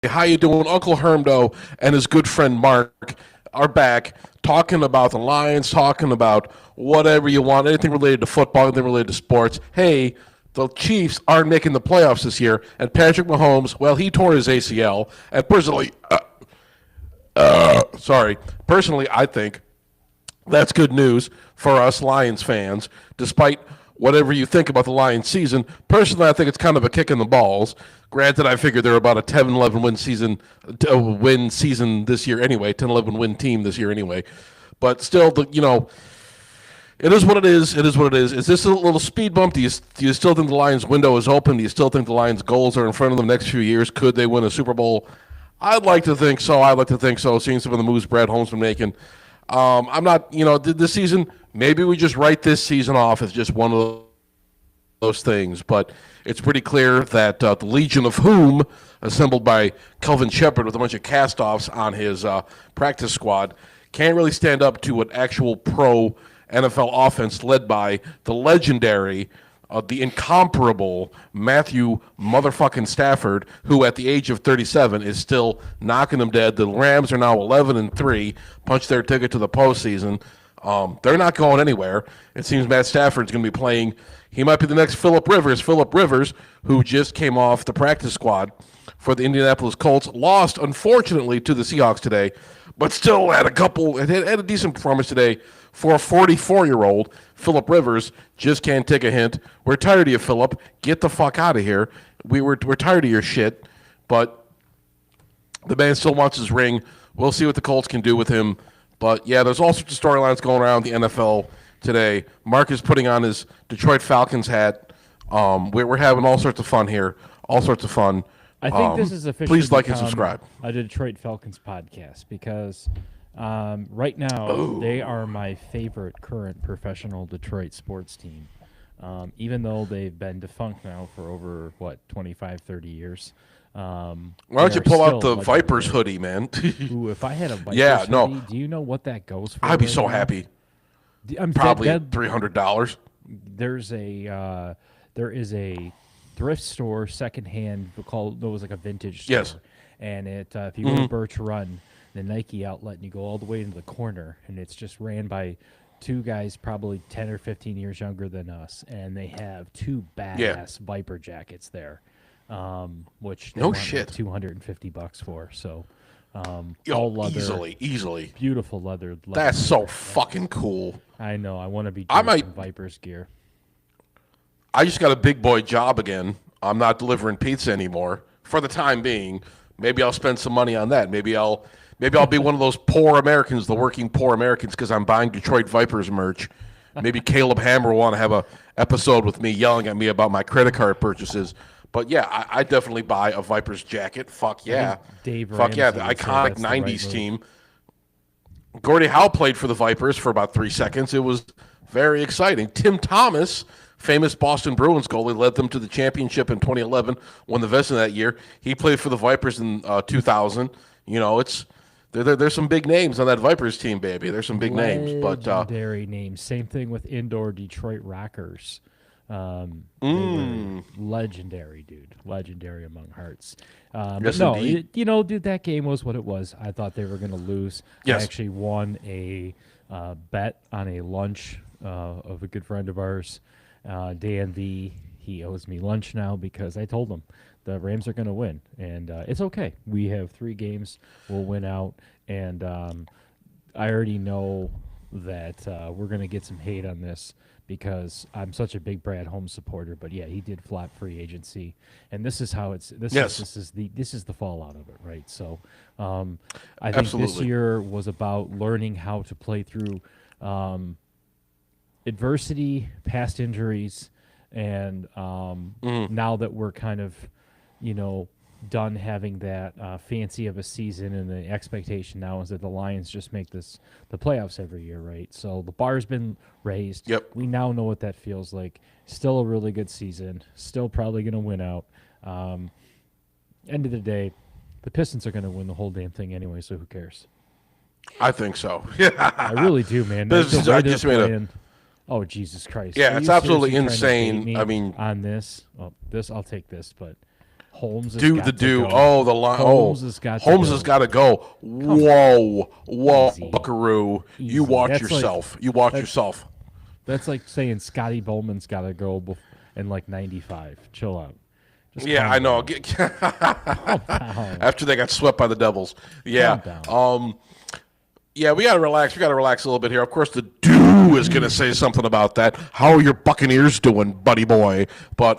how you doing? Uncle Hermdo and his good friend Mark are back talking about the Lions, talking about whatever you want, anything related to football, anything related to sports. Hey, the Chiefs aren't making the playoffs this year, and Patrick Mahomes, well, he tore his ACL. And personally, I think that's good news for us Lions fans, despite whatever you think about the Lions season. Personally, I think it's kind of a kick in the balls. Granted, I figure they're about a 10-11 win season this year anyway, 10-11 win team this year anyway. But still, it is what it is. It is what it is. Is this a little speed bump? Do you still think the Lions' window is open? Do you still think the Lions' goals are in front of them next few years? Could they win a Super Bowl? I'd like to think so. Seeing some of the moves Brad Holmes been making. I'm not, this season, maybe we just write this season off as just one of those things. But it's pretty clear that the Legion of Whom, assembled by Kelvin Shepard with a bunch of cast-offs on his practice squad, can't really stand up to an actual pro NFL offense led by the legendary, the incomparable Matthew motherfucking Stafford, who at the age of 37 is still knocking them dead. The Rams are now 11-3, punched their ticket to the postseason. They're not going anywhere. It seems Matt Stafford's going to be playing. He might be the next Phillip Rivers. Phillip Rivers, who just came off the practice squad for the Indianapolis Colts, lost, unfortunately, to the Seahawks today, but still had a decent performance today for a 44-year-old. Phillip Rivers just can't take a hint. We're tired of you, Phillip. Get the fuck out of here. We're tired of your shit. But the man still wants his ring. We'll see what the Colts can do with him. But, yeah, there's all sorts of storylines going around the NFL today. Mark is putting on his Detroit Falcons hat. We're having all sorts of fun here. All sorts of fun. I think this is officially please like and subscribe. A Detroit Falcons podcast because right now they are my favorite current professional Detroit sports team. Even though they've been defunct now for over, 25, 30 years. Why don't you pull out the Vipers hoodie, man? Ooh, if I had a Vipers hoodie, do you know what that goes for? I'd be so happy. Probably $300. There is a thrift store, secondhand, it was like a vintage store. Yes. And if you go to Birch Run, the Nike outlet, and you go all the way into the corner, and it's just ran by two guys probably 10 or 15 years younger than us, and they have two badass Viper jackets there, which they want like $250 for. So all leather. Easily. Beautiful leather. That's so fucking cool. I know. I want to be doing some Vipers gear. I just got a big boy job again. I'm not delivering pizza anymore for the time being. Maybe I'll spend some money on that. Maybe I'll be one of those poor Americans, the working poor Americans, because I'm buying Detroit Vipers merch. Maybe Caleb Hammer will want to have a episode with me yelling at me about my credit card purchases. But yeah, I definitely buy a Vipers jacket. Fuck yeah. Fuck yeah, the iconic 90s team. Gordie Howe played for the Vipers for about 3 seconds. It was very exciting. Tim Thomas, famous Boston Bruins goalie, led them to the championship in 2011, won the Vezina that year. He played for the Vipers in 2000. There's some big names on that Vipers team, baby. There's some big names. Legendary names. Same thing with indoor Detroit Rockers. Legendary, dude. Legendary among hearts. Yes, indeed. Dude, that game was what it was. I thought they were going to lose. Yes. I actually won a bet on a lunch of a good friend of ours, Dan V. He owes me lunch now because I told him the Rams are going to win, and it's okay. We have 3 games. We'll win out, and I already know that we're going to get some hate on this because I'm such a big Brad Holmes supporter. But yeah, he did flop free agency, and this is how it's. This is the fallout of it, right? So I think this year was about learning how to play through adversity, past injuries, and now that we're kind of, done having that fancy of a season, and the expectation now is that the Lions just make the playoffs every year, right? So the bar's been raised. Yep. We now know what that feels like. Still a really good season. Still probably going to win out. End of the day, the Pistons are going to win the whole damn thing anyway, so who cares? I think so. I really do, man. Oh, Jesus Christ. Yeah, it's absolutely insane. I mean, on this, I'll take this, but Holmes has Do got the to do. go. Oh, the line. Holmes has got to Holmes go. has got to go. Whoa, Easy. Buckaroo. You Easy. watch That's yourself. You watch that- yourself. That's like saying Scotty Bowman's got to go in like 95. Chill out. Just Yeah, calm I know. Calm down. After they got swept by the Devils. Yeah. Calm down. Yeah, we gotta relax. We gotta relax a little bit here. Of course, the do is gonna say something about that. How are your Buccaneers doing, buddy boy? But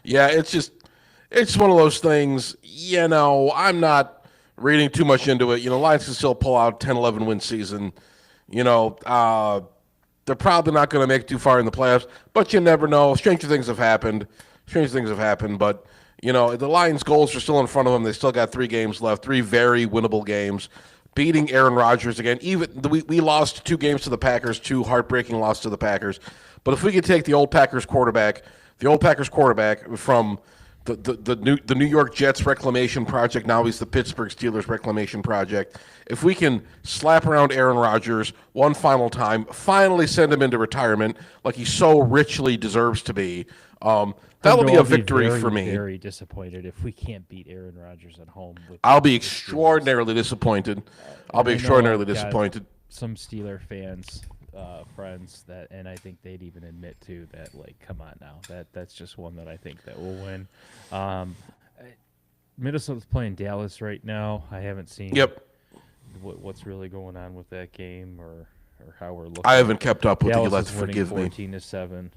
yeah, it's one of those things. You know, I'm not reading too much into it. You know, Lions can still pull out 10-11 win season. You know, they're probably not going to make it too far in the playoffs, but you never know. Stranger things have happened. But you know, the Lions' goals are still in front of them. They still got 3 games left, 3 very winnable games. Beating Aaron Rodgers again. We lost 2 games to the Packers, 2 heartbreaking losses to the Packers. But if we could take the old Packers quarterback from the New York Jets reclamation project, now he's the Pittsburgh Steelers reclamation project. If we can slap around Aaron Rodgers one final time, finally send him into retirement like he so richly deserves to be, that'll be a victory for me. Very disappointed if we can't beat Aaron Rodgers at home. I'll be extraordinarily disappointed. I'll be extraordinarily disappointed. Some Steeler fans, friends and I think they'd even admit too that, like, come on now, that's just one that I think that will win. Minnesota's playing Dallas right now. I haven't seen what's really going on with that game or how we're looking. I haven't kept up with Dallas you. Let's is winning forgive me. 14-7.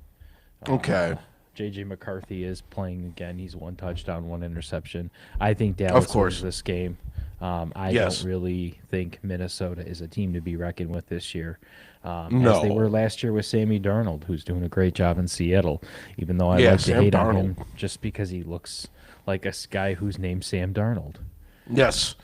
Okay. J.J. McCarthy is playing again. He's 1 touchdown, 1 interception. I think Dallas wins this game. I don't really think Minnesota is a team to be reckoned with this year. As they were last year with Sammy Darnold, who's doing a great job in Seattle, even though I like to hate on him just because he looks like a guy who's named Sam Darnold. Yes.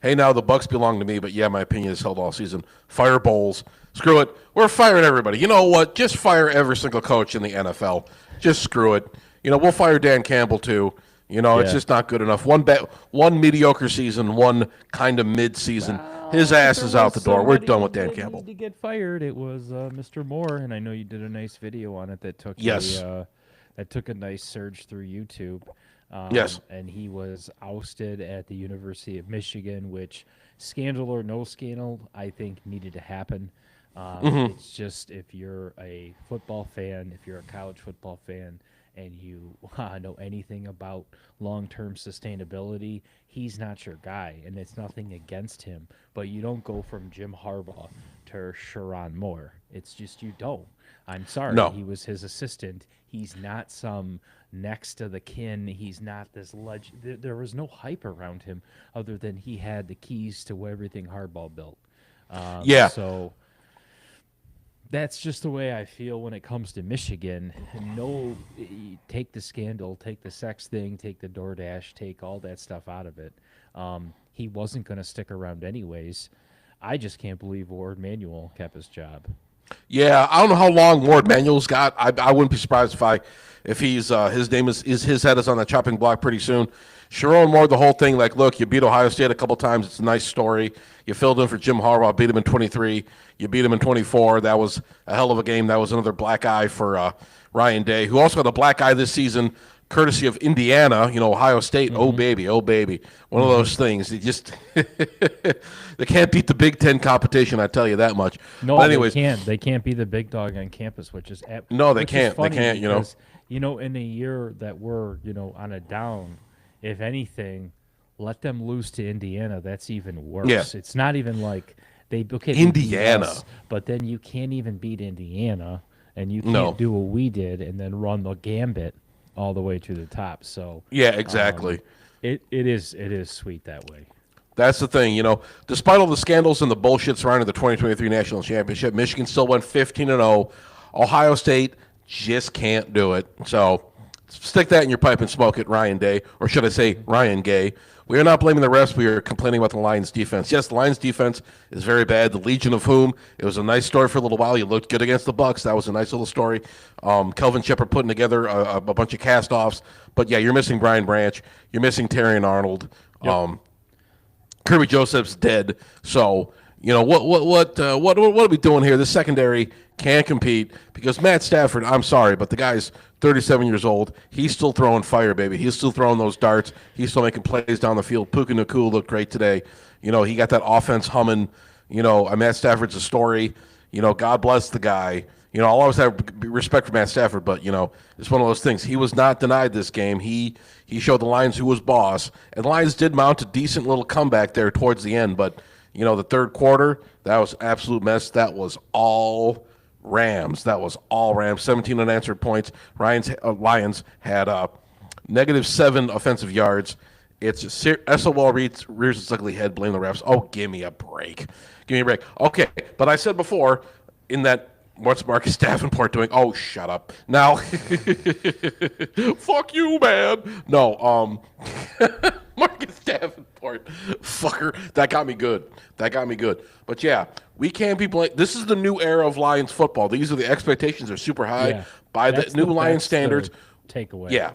Hey, now the Bucks belong to me, but yeah, my opinion is held all season. Fire Bowles. Screw it. We're firing everybody. You know what? Just fire every single coach in the NFL. Just screw it. You know, we'll fire Dan Campbell too. You know, it's just not good enough. One mediocre season, one kind of mid-season. His ass is out the door. We're done with Dan Campbell. To get fired, it was Mr. Moore, and I know you did a nice video on it that took a nice surge through YouTube. Yes. And he was ousted at the University of Michigan, which, scandal or no scandal, I think needed to happen. It's just, if you're a football fan, if you're a college football fan, and you know anything about long-term sustainability, he's not your guy, and it's nothing against him. But you don't go from Jim Harbaugh to Sharon Moore. It's just you don't. I'm sorry. No. He was his assistant. He's not some next to the kin. He's not this legend. There was no hype around him other than he had the keys to everything Harbaugh built. So that's just the way I feel when it comes to Michigan. Take the scandal, take the sex thing, take the DoorDash, take all that stuff out of it. He wasn't going to stick around anyways. I just can't believe Ward Manuel kept his job. Yeah, I don't know how long Ward Manuel's got. I wouldn't be surprised if he's his name is his head is on the chopping block pretty soon. Sharon Moore, the whole thing, like, look, you beat Ohio State a couple times. It's a nice story. You filled in for Jim Harbaugh, beat him in 23. You beat him in 24. That was a hell of a game. That was another black eye for Ryan Day, who also had a black eye this season, courtesy of Indiana. You know, Ohio State. Oh baby. One of those things. They just they can't beat the Big Ten competition. I tell you that much. No, but anyways, they can't. They can't be the big dog on campus, which is no, they can't. They can't. You know, in a year that we're on a down, if anything, let them lose to Indiana. That's even worse. Yeah. It's not even like they beat Indiana, us, but then you can't even beat Indiana, and you can't do what we did and then run the gambit all the way to the top. So yeah, exactly. It is sweet that way. That's the thing, Despite all the scandals and the bullshit surrounding the 2023 National Championship, Michigan still went 15-0. Ohio State just can't do it. So stick that in your pipe and smoke it, Ryan Day, or should I say Ryan Gay. We are not blaming the refs. We are complaining about the Lions' defense. Yes, the Lions' defense is very bad. The Legion of Whom. It was a nice story for a little while. You looked good against the Bucks. That was a nice little story. Kelvin Shepard putting together a bunch of cast-offs. But, yeah, you're missing Brian Branch. You're missing Terrion Arnold. Yep. Kirby Joseph's dead. So, What are we doing here? This secondary can't compete because Matt Stafford. I'm sorry, but the guy's 37 years old. He's still throwing fire, baby. He's still throwing those darts. He's still making plays down the field. Puka Nacua looked great today. He got that offense humming. Matt Stafford's a story. God bless the guy. I'll always have respect for Matt Stafford, but it's one of those things. He was not denied this game. He showed the Lions who was boss, and the Lions did mount a decent little comeback there towards the end, but. The third quarter, that was absolute mess. That was all Rams. 17 unanswered points. Lions had -7 offensive yards. It's SOL rears its ugly head, blame the refs. Oh, give me a break. Okay, but I said before in that, what's Marcus Davenport doing? Oh, shut up. Now, fuck you, man. No, Marcus Davenport, fucker. That got me good. But yeah, we can't be blamed. This is the new era of Lions football. These are the expectations are super high by the new Lions standards. Takeaway. Yeah,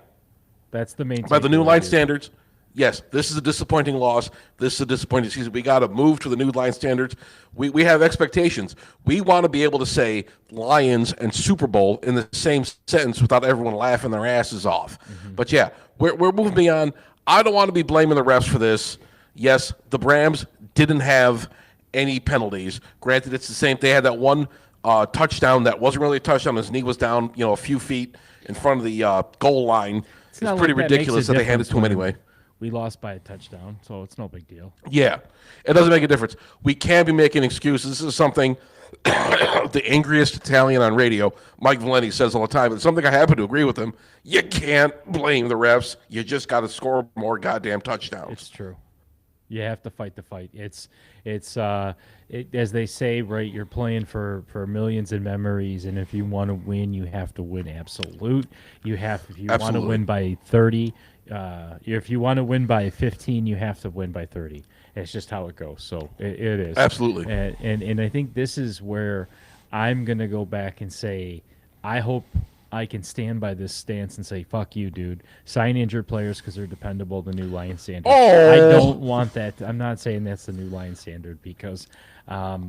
that's the main. By the new Lions standards. Yes, this is a disappointing loss. This is a disappointing season. We got to move to the new Lions standards. We have expectations. We want to be able to say Lions and Super Bowl in the same sentence without everyone laughing their asses off. Mm-hmm. But yeah, we're moving beyond. I don't want to be blaming the refs for this. Yes, the Rams didn't have any penalties. Granted, it's the same. They had that one touchdown that wasn't really a touchdown. His knee was down, a few feet in front of the goal line. It's pretty ridiculous that they handed it to him anyway. We lost by a touchdown, so it's no big deal. Yeah, it doesn't make a difference. We can't be making excuses. This is something the angriest Italian on radio, Mike Valenti, says all the time. It's something I happen to agree with him. You can't blame the refs. You just got to score more goddamn touchdowns. It's true. You have to fight the fight. It's as they say, right? You're playing for millions in memories, and if you want to win, you have to win absolute. If you want to win by 30. If you want to win by 15, you have to win by 30. It's just how it goes. So it is. Absolutely. And I think this is where I'm going to go back and say, I hope I can stand by this stance and say, fuck you, dude. Sign injured players because they're dependable, the new Lion standard. Oh! I don't want that. I'm not saying that's the new Lion standard because I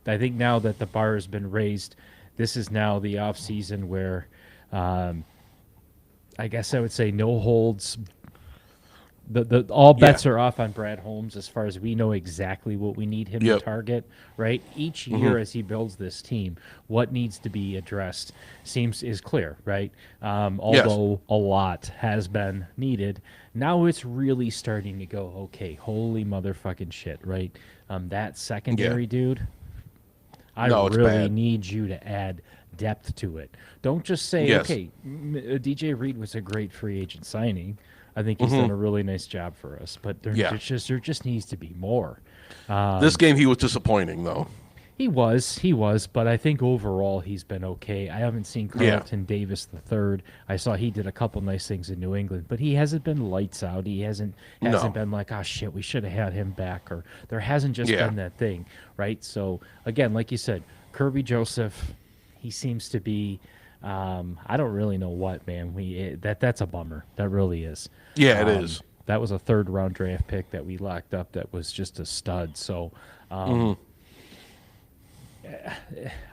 think now that the bar has been raised, this is now the off season where I guess I would say no holds. All bets are off on Brad Holmes as far as we know exactly what we need him to target, right? Each year as he builds this team, what needs to be addressed is clear, right? Although a lot has been needed, now it's really starting to go, okay, holy motherfucking shit, right? That secondary dude, I really need you to add depth to it. Don't just say, okay, DJ Reed was a great free agent signing. I think he's done a really nice job for us, but there just needs to be more. This game he was disappointing, though. He was, but I think overall he's been okay. I haven't seen Carlton Davis III. I saw he did a couple nice things in New England, but he hasn't been lights out. He hasn't been like, oh shit, we should have had him back, or there hasn't just been that thing, right? So again, like you said, Kirby Joseph, he seems to be. I don't really know what, man. That's a bummer. That really is. Yeah, it is. That was a third-round draft pick that we locked up. That was just a stud. So, I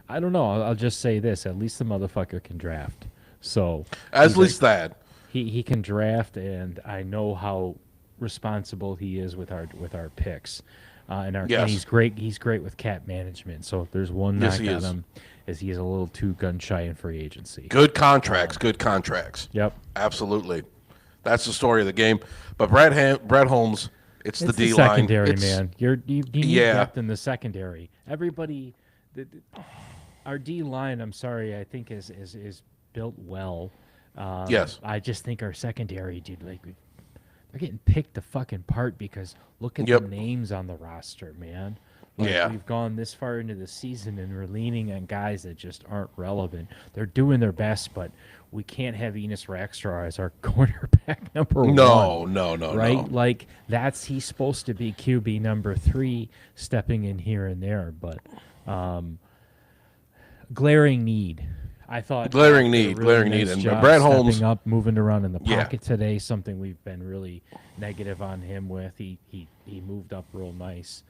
don't know. I'll just say this: at least the motherfucker can draft. So, at least that he can draft, and I know how responsible he is with our picks. And he's great. He's great with cap management. So if there's one knock on him, is he is a little too gun shy in free agency. Good contracts. Yep, absolutely. That's the story of the game. But Brad Holmes, it's the D line. Secondary, man. You need depth in the secondary. Everybody, our D line. I'm sorry, I think is built well. Yes. I just think our secondary, dude, they're getting picked the fucking part because look at the names on the roster, man. We've gone this far into the season and we're leaning on guys that just aren't relevant. They're doing their best, but we can't have Enos Rackstraw as our cornerback number one. No. Right? Like, he's supposed to be QB number 3, stepping in here and there, but glaring need. I thought glaring need, and Brad Holmes up, moving around in the pocket today. Something we've been really negative on him with. He moved up real nice.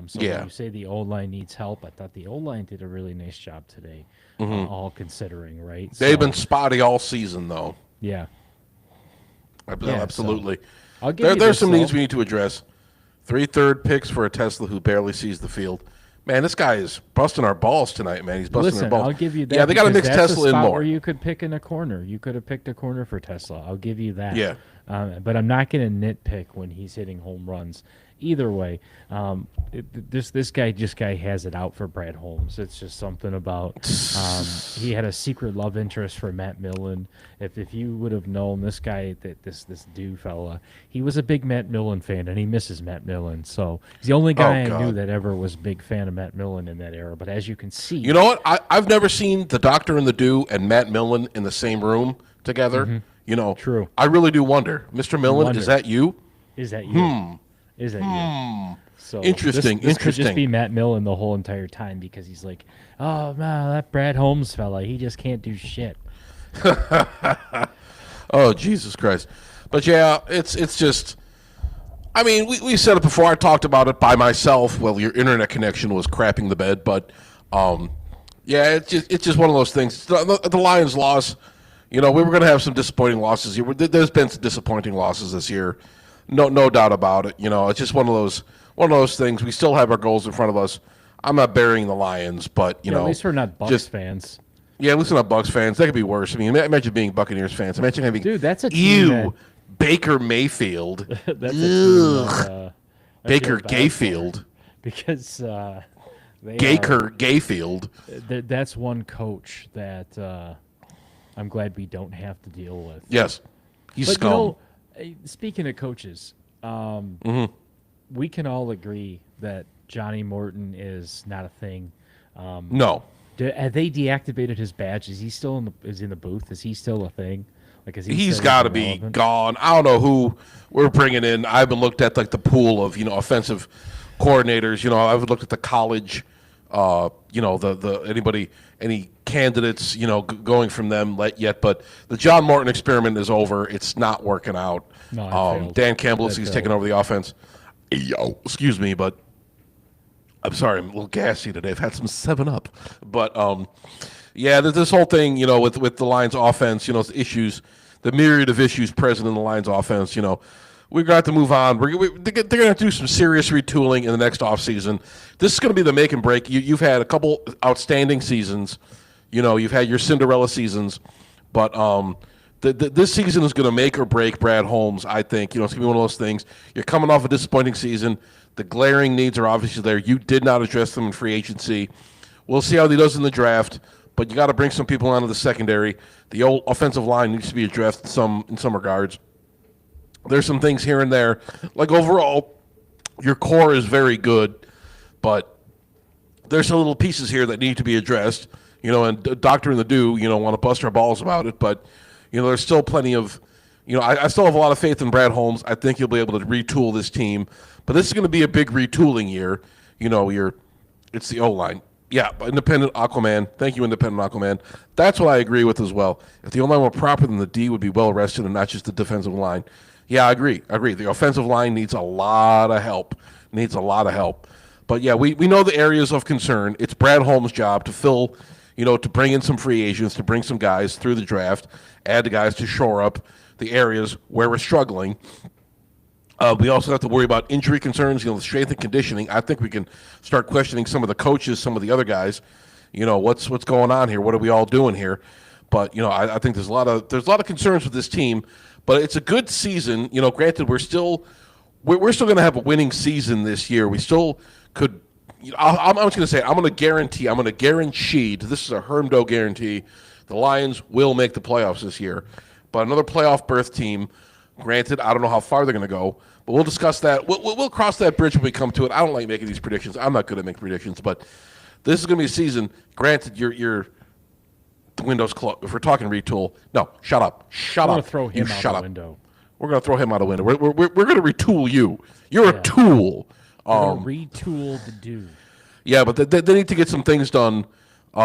So Yeah. when you say the O-line needs help, I thought the O-line did a really nice job today, all considering, right? They've So, been spotty all season, though. yeah. Yeah, Absolutely. so I'll give you There's this, some needs though. we need to address. 3 third picks for a Tesla who barely sees the field. Man, this guy is busting our balls tonight, man. He's busting our Listen, balls. I'll give you that. Yeah, they got to because mix that's Tesla a in spot more. where you could pick in a corner. You could have picked a corner for Tesla. I'll give you that. Yeah. But I'm not going to nitpick when he's hitting home runs. Either way, this guy has it out for Brad Holmes. It's just something about he had a secret love interest for Matt Millen. If you would have known this guy, this dude fella, he was a big Matt Millen fan, and he misses Matt Millen. So he's the only guy I knew that ever was a big fan of Matt Millen in that era. But as you can see, You know what? I've never seen the Doctor and the Do and Matt Millen in the same room together. You know, True. I really do wonder. Mr. Millen, is that you? is that you? Is that you? So Interesting, this could just interesting. be Matt Millen the whole entire time because he's like, oh man, that Brad Holmes fella, he just can't do shit. Oh, Jesus Christ. But yeah, it's just, I mean, we said it before. I talked about it by myself. Well, your internet connection was crapping the bed, but yeah, it's just one of those things. The Lions loss, you know, we were going to have some disappointing losses here. There's been some disappointing losses this year. No doubt about it. You know, it's just one of those things. We still have our goals in front of us. I'm not burying the Lions, but you know, At least we're not Bucs fans. Yeah, at least we're not Bucs fans. That could be worse. I mean, imagine being Buccaneers fans. Imagine having That's a team Baker Mayfield, that's a team I Baker feel bad for Gayfield, because they Gaker Gayfield. that's one coach that I'm glad we don't have to deal with. Yes, he's But scum. you know, speaking of coaches, we can all agree that Johnny Morton is not a thing. No, Have they deactivated his badge? Is he still in the booth? Is he still a thing? Like, is he he's still got to be relevant? gone. I don't know who we're bringing in. I haven't looked at like the pool of offensive coordinators. You know, I haven't looked at the college. You know, any candidates, going from them yet. But the John Morton experiment is over. It's not working out. No, it failed. Dan Campbell, It he's failed. taking over the offense. Excuse me, but I'm sorry, I'm a little gassy today. I've had some 7-Up. But, yeah, this whole thing, with the Lions offense, issues, the myriad of issues present in the Lions offense, we're going to have to move on. They're going to have to do some serious retooling in the next offseason. This is going to be the make and break. You've had a couple outstanding seasons. You've had your Cinderella seasons. But this season is going to make or break Brad Holmes, I think. It's going to be one of those things. You're coming off a disappointing season. The glaring needs are obviously there. You did not address them in free agency. We'll see how he does in the draft. But you got to bring some people onto the secondary. The old offensive line needs to be addressed in some regards. There's some things here and there. Like overall, your core is very good, but there's some little pieces here that need to be addressed. And Doctor and the Do, want to bust our balls about it, but there's still plenty of, I still have a lot of faith in Brad Holmes. I think he'll be able to retool this team, but this is going to be a big retooling year. It's the O-line. Yeah, Independent Aquaman. Thank you, Independent Aquaman. That's what I agree with as well. If the O-line were proper, then the D would be well rested and not just the defensive line. Yeah, I agree. The offensive line needs a lot of help. But yeah, we know the areas of concern. It's Brad Holmes' job to fill, to bring in some free agents, to bring some guys through the draft, add the guys to shore up the areas where we're struggling. We also have to worry about injury concerns, the strength and conditioning. I think we can start questioning some of the coaches, some of the other guys. What's going on here? What are we all doing here? But I think there's a lot of concerns with this team. But it's a good season. Granted, we're still going to have a winning season this year. We still could. I'm just going to say I'm going to guarantee. This is a Hermdo guarantee. The Lions will make the playoffs this year. But another playoff berth team. Granted, I don't know how far they're going to go, but we'll discuss that. We'll cross that bridge when we come to it. I don't like making these predictions. I'm not good at making predictions, but this is going to be a season. Granted, the window's closed. If we're talking retool, no, shut up. I'm going to throw him out the window. We're going to throw him out the window. We're going to retool you. You're a tool. Retool the dude. Yeah, but they need to get some things done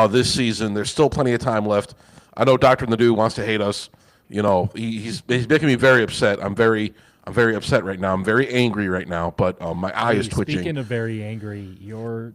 this season. There's still plenty of time left. I know Doctor and the Dude wants to hate us. He's making me very upset. I'm very I'm very upset right now. I'm very angry right now, but my eye is twitching. Speaking of very angry, your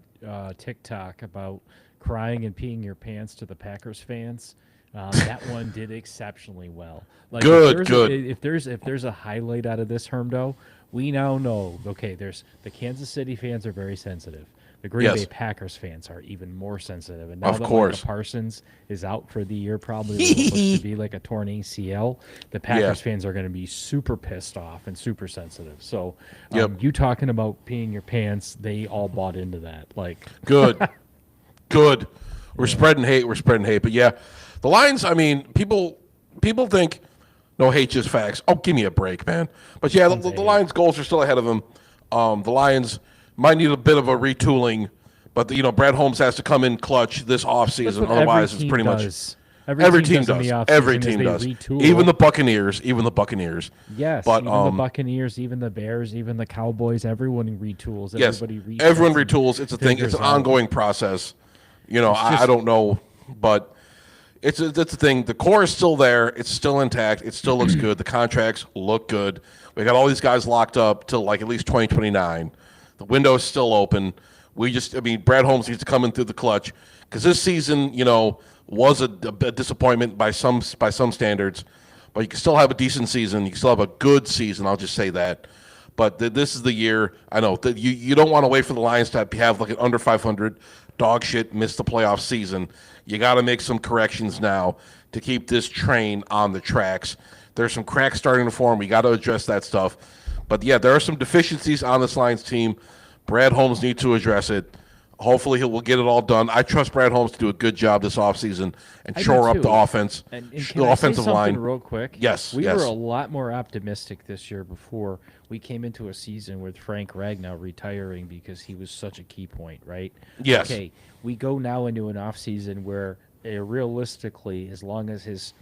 TikTok about crying and peeing your pants to the Packers fans, that one did exceptionally well. Like Good, if good. if there's a highlight out of this, Hermdo, we now know. Okay, there's the Kansas City fans are very sensitive. The Green Yes. Bay Packers fans are even more sensitive. And now Of that course. Micah Parsons is out for the year, probably what looks to be like a torn ACL, the Packers fans are going to be super pissed off and super sensitive. So you talking about peeing your pants, they all bought into that. Like Good. Good. We're spreading hate. We're spreading hate. But yeah, the Lions, I mean, people think no hate, just facts. Oh, give me a break, man. But yeah, the Lions' goals are still ahead of them. The Lions might need a bit of a retooling, but Brad Holmes has to come in clutch this offseason. Otherwise, it's pretty much every team does. Every team does. Retool. Even the Buccaneers. Yes, but even the Buccaneers, even the Bears, even the Cowboys, everyone retools. Yes, Everybody everyone retools. It's a thing. It's an ongoing process. I don't know, but it's a thing. The core is still there. It's still intact. It still looks good. The contracts look good. We got all these guys locked up till like at least 2029. The window is still open. Brad Holmes needs to come in through the clutch because this season, was a disappointment by some standards, but you can still have a decent season. You can still have a good season. I'll just say that. But this is the year. I know that you don't want to wait for the Lions to have like an under 500 dog shit, miss the playoff season. You got to make some corrections now to keep this train on the tracks. There's some cracks starting to form. We got to address that stuff. But yeah, there are some deficiencies on this Lions team. Brad Holmes needs to address it. Hopefully, we'll get it all done. I trust Brad Holmes to do a good job this offseason and shore up the offense, and the offensive line. Real quick, Yes, we were a lot more optimistic this year before we came into a season with Frank Ragnow retiring because he was such a key point, right? Yes. Okay, we go now into an offseason where realistically, as long as his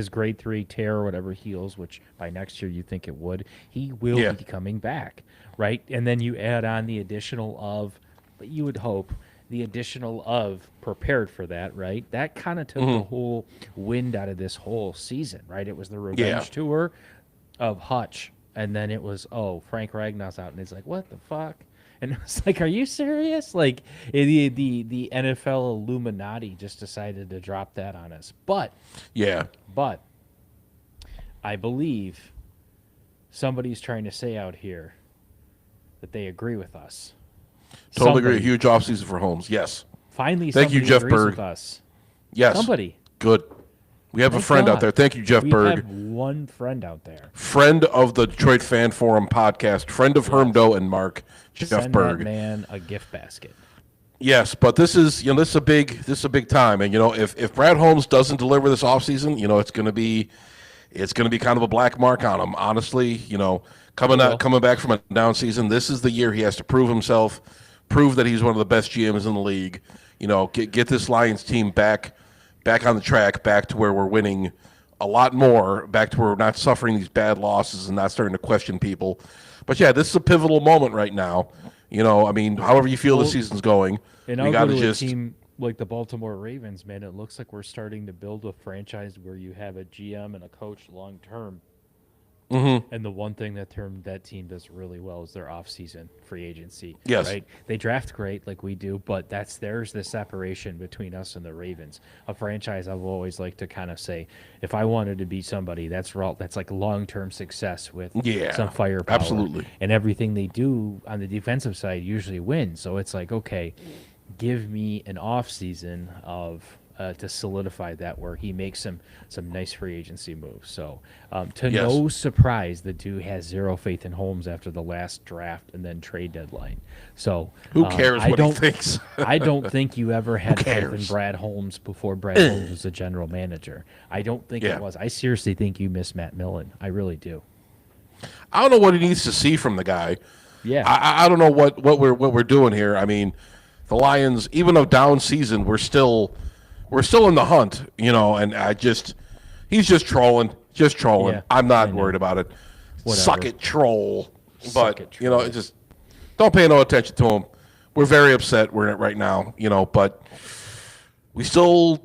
grade 3 tear or whatever heals, which by next year you think it would, he will be coming back, right? And then you add on the additional of, but you would hope, the additional of prepared for that, right? That kind of took the whole wind out of this whole season, right? It was the revenge tour of Hutch, and then it was, Frank Ragnow's out, and it's like, what the fuck? And it's like, are you serious? Like, the NFL Illuminati just decided to drop that on us. But I believe somebody's trying to say out here that they agree with us. Totally agree. Huge offseason for Holmes. Yes. Finally, thank you, Jeff agrees Berg. with us. Yes. Somebody. Good. We have a friend out there. Thank you, Jeff Berg. We have one friend out there. Friend of the Detroit Fan Forum podcast. Friend of Hermdo and Mark. Jeff Send Berg. that man a gift basket. Yes, but this is this is a big time, and if Brad Holmes doesn't deliver this offseason, it's going to be kind of a black mark on him. Honestly, coming back from a down season, this is the year he has to prove himself, prove that he's one of the best GMs in the league. Get this Lions team back on the track, back to where we're winning a lot more, back to where we're not suffering these bad losses and not starting to question people. But yeah, this is a pivotal moment right now. However you feel the season's going, and we got to just a team like the Baltimore Ravens, man. It looks like we're starting to build a franchise where you have a GM and a coach long term. Mm-hmm. And the one thing that team does really well is their off-season free agency. Yes. Right? They draft great like we do, but there's the separation between us and the Ravens. A franchise I've always liked to kind of say, if I wanted to be somebody, that's like long-term success with some firepower. Absolutely. And everything they do on the defensive side usually wins. So it's like, okay, give me an off-season of to solidify that where he makes some nice free agency moves. So no surprise, the dude has zero faith in Holmes after the last draft and then trade deadline. So who cares what he thinks? I don't think you ever had faith in Brad Holmes before Brad Holmes was the general manager. I don't think it was. I seriously think you miss Matt Millen. I really do. I don't know what he needs to see from the guy. Yeah, I don't know what we're doing here. I mean, the Lions, even a down season, we're still in the hunt, and he's just trolling. Yeah, I'm not worried about it. Whatever. Suck it, troll. But, troll. just don't pay no attention to him. We're very upset right now, but we still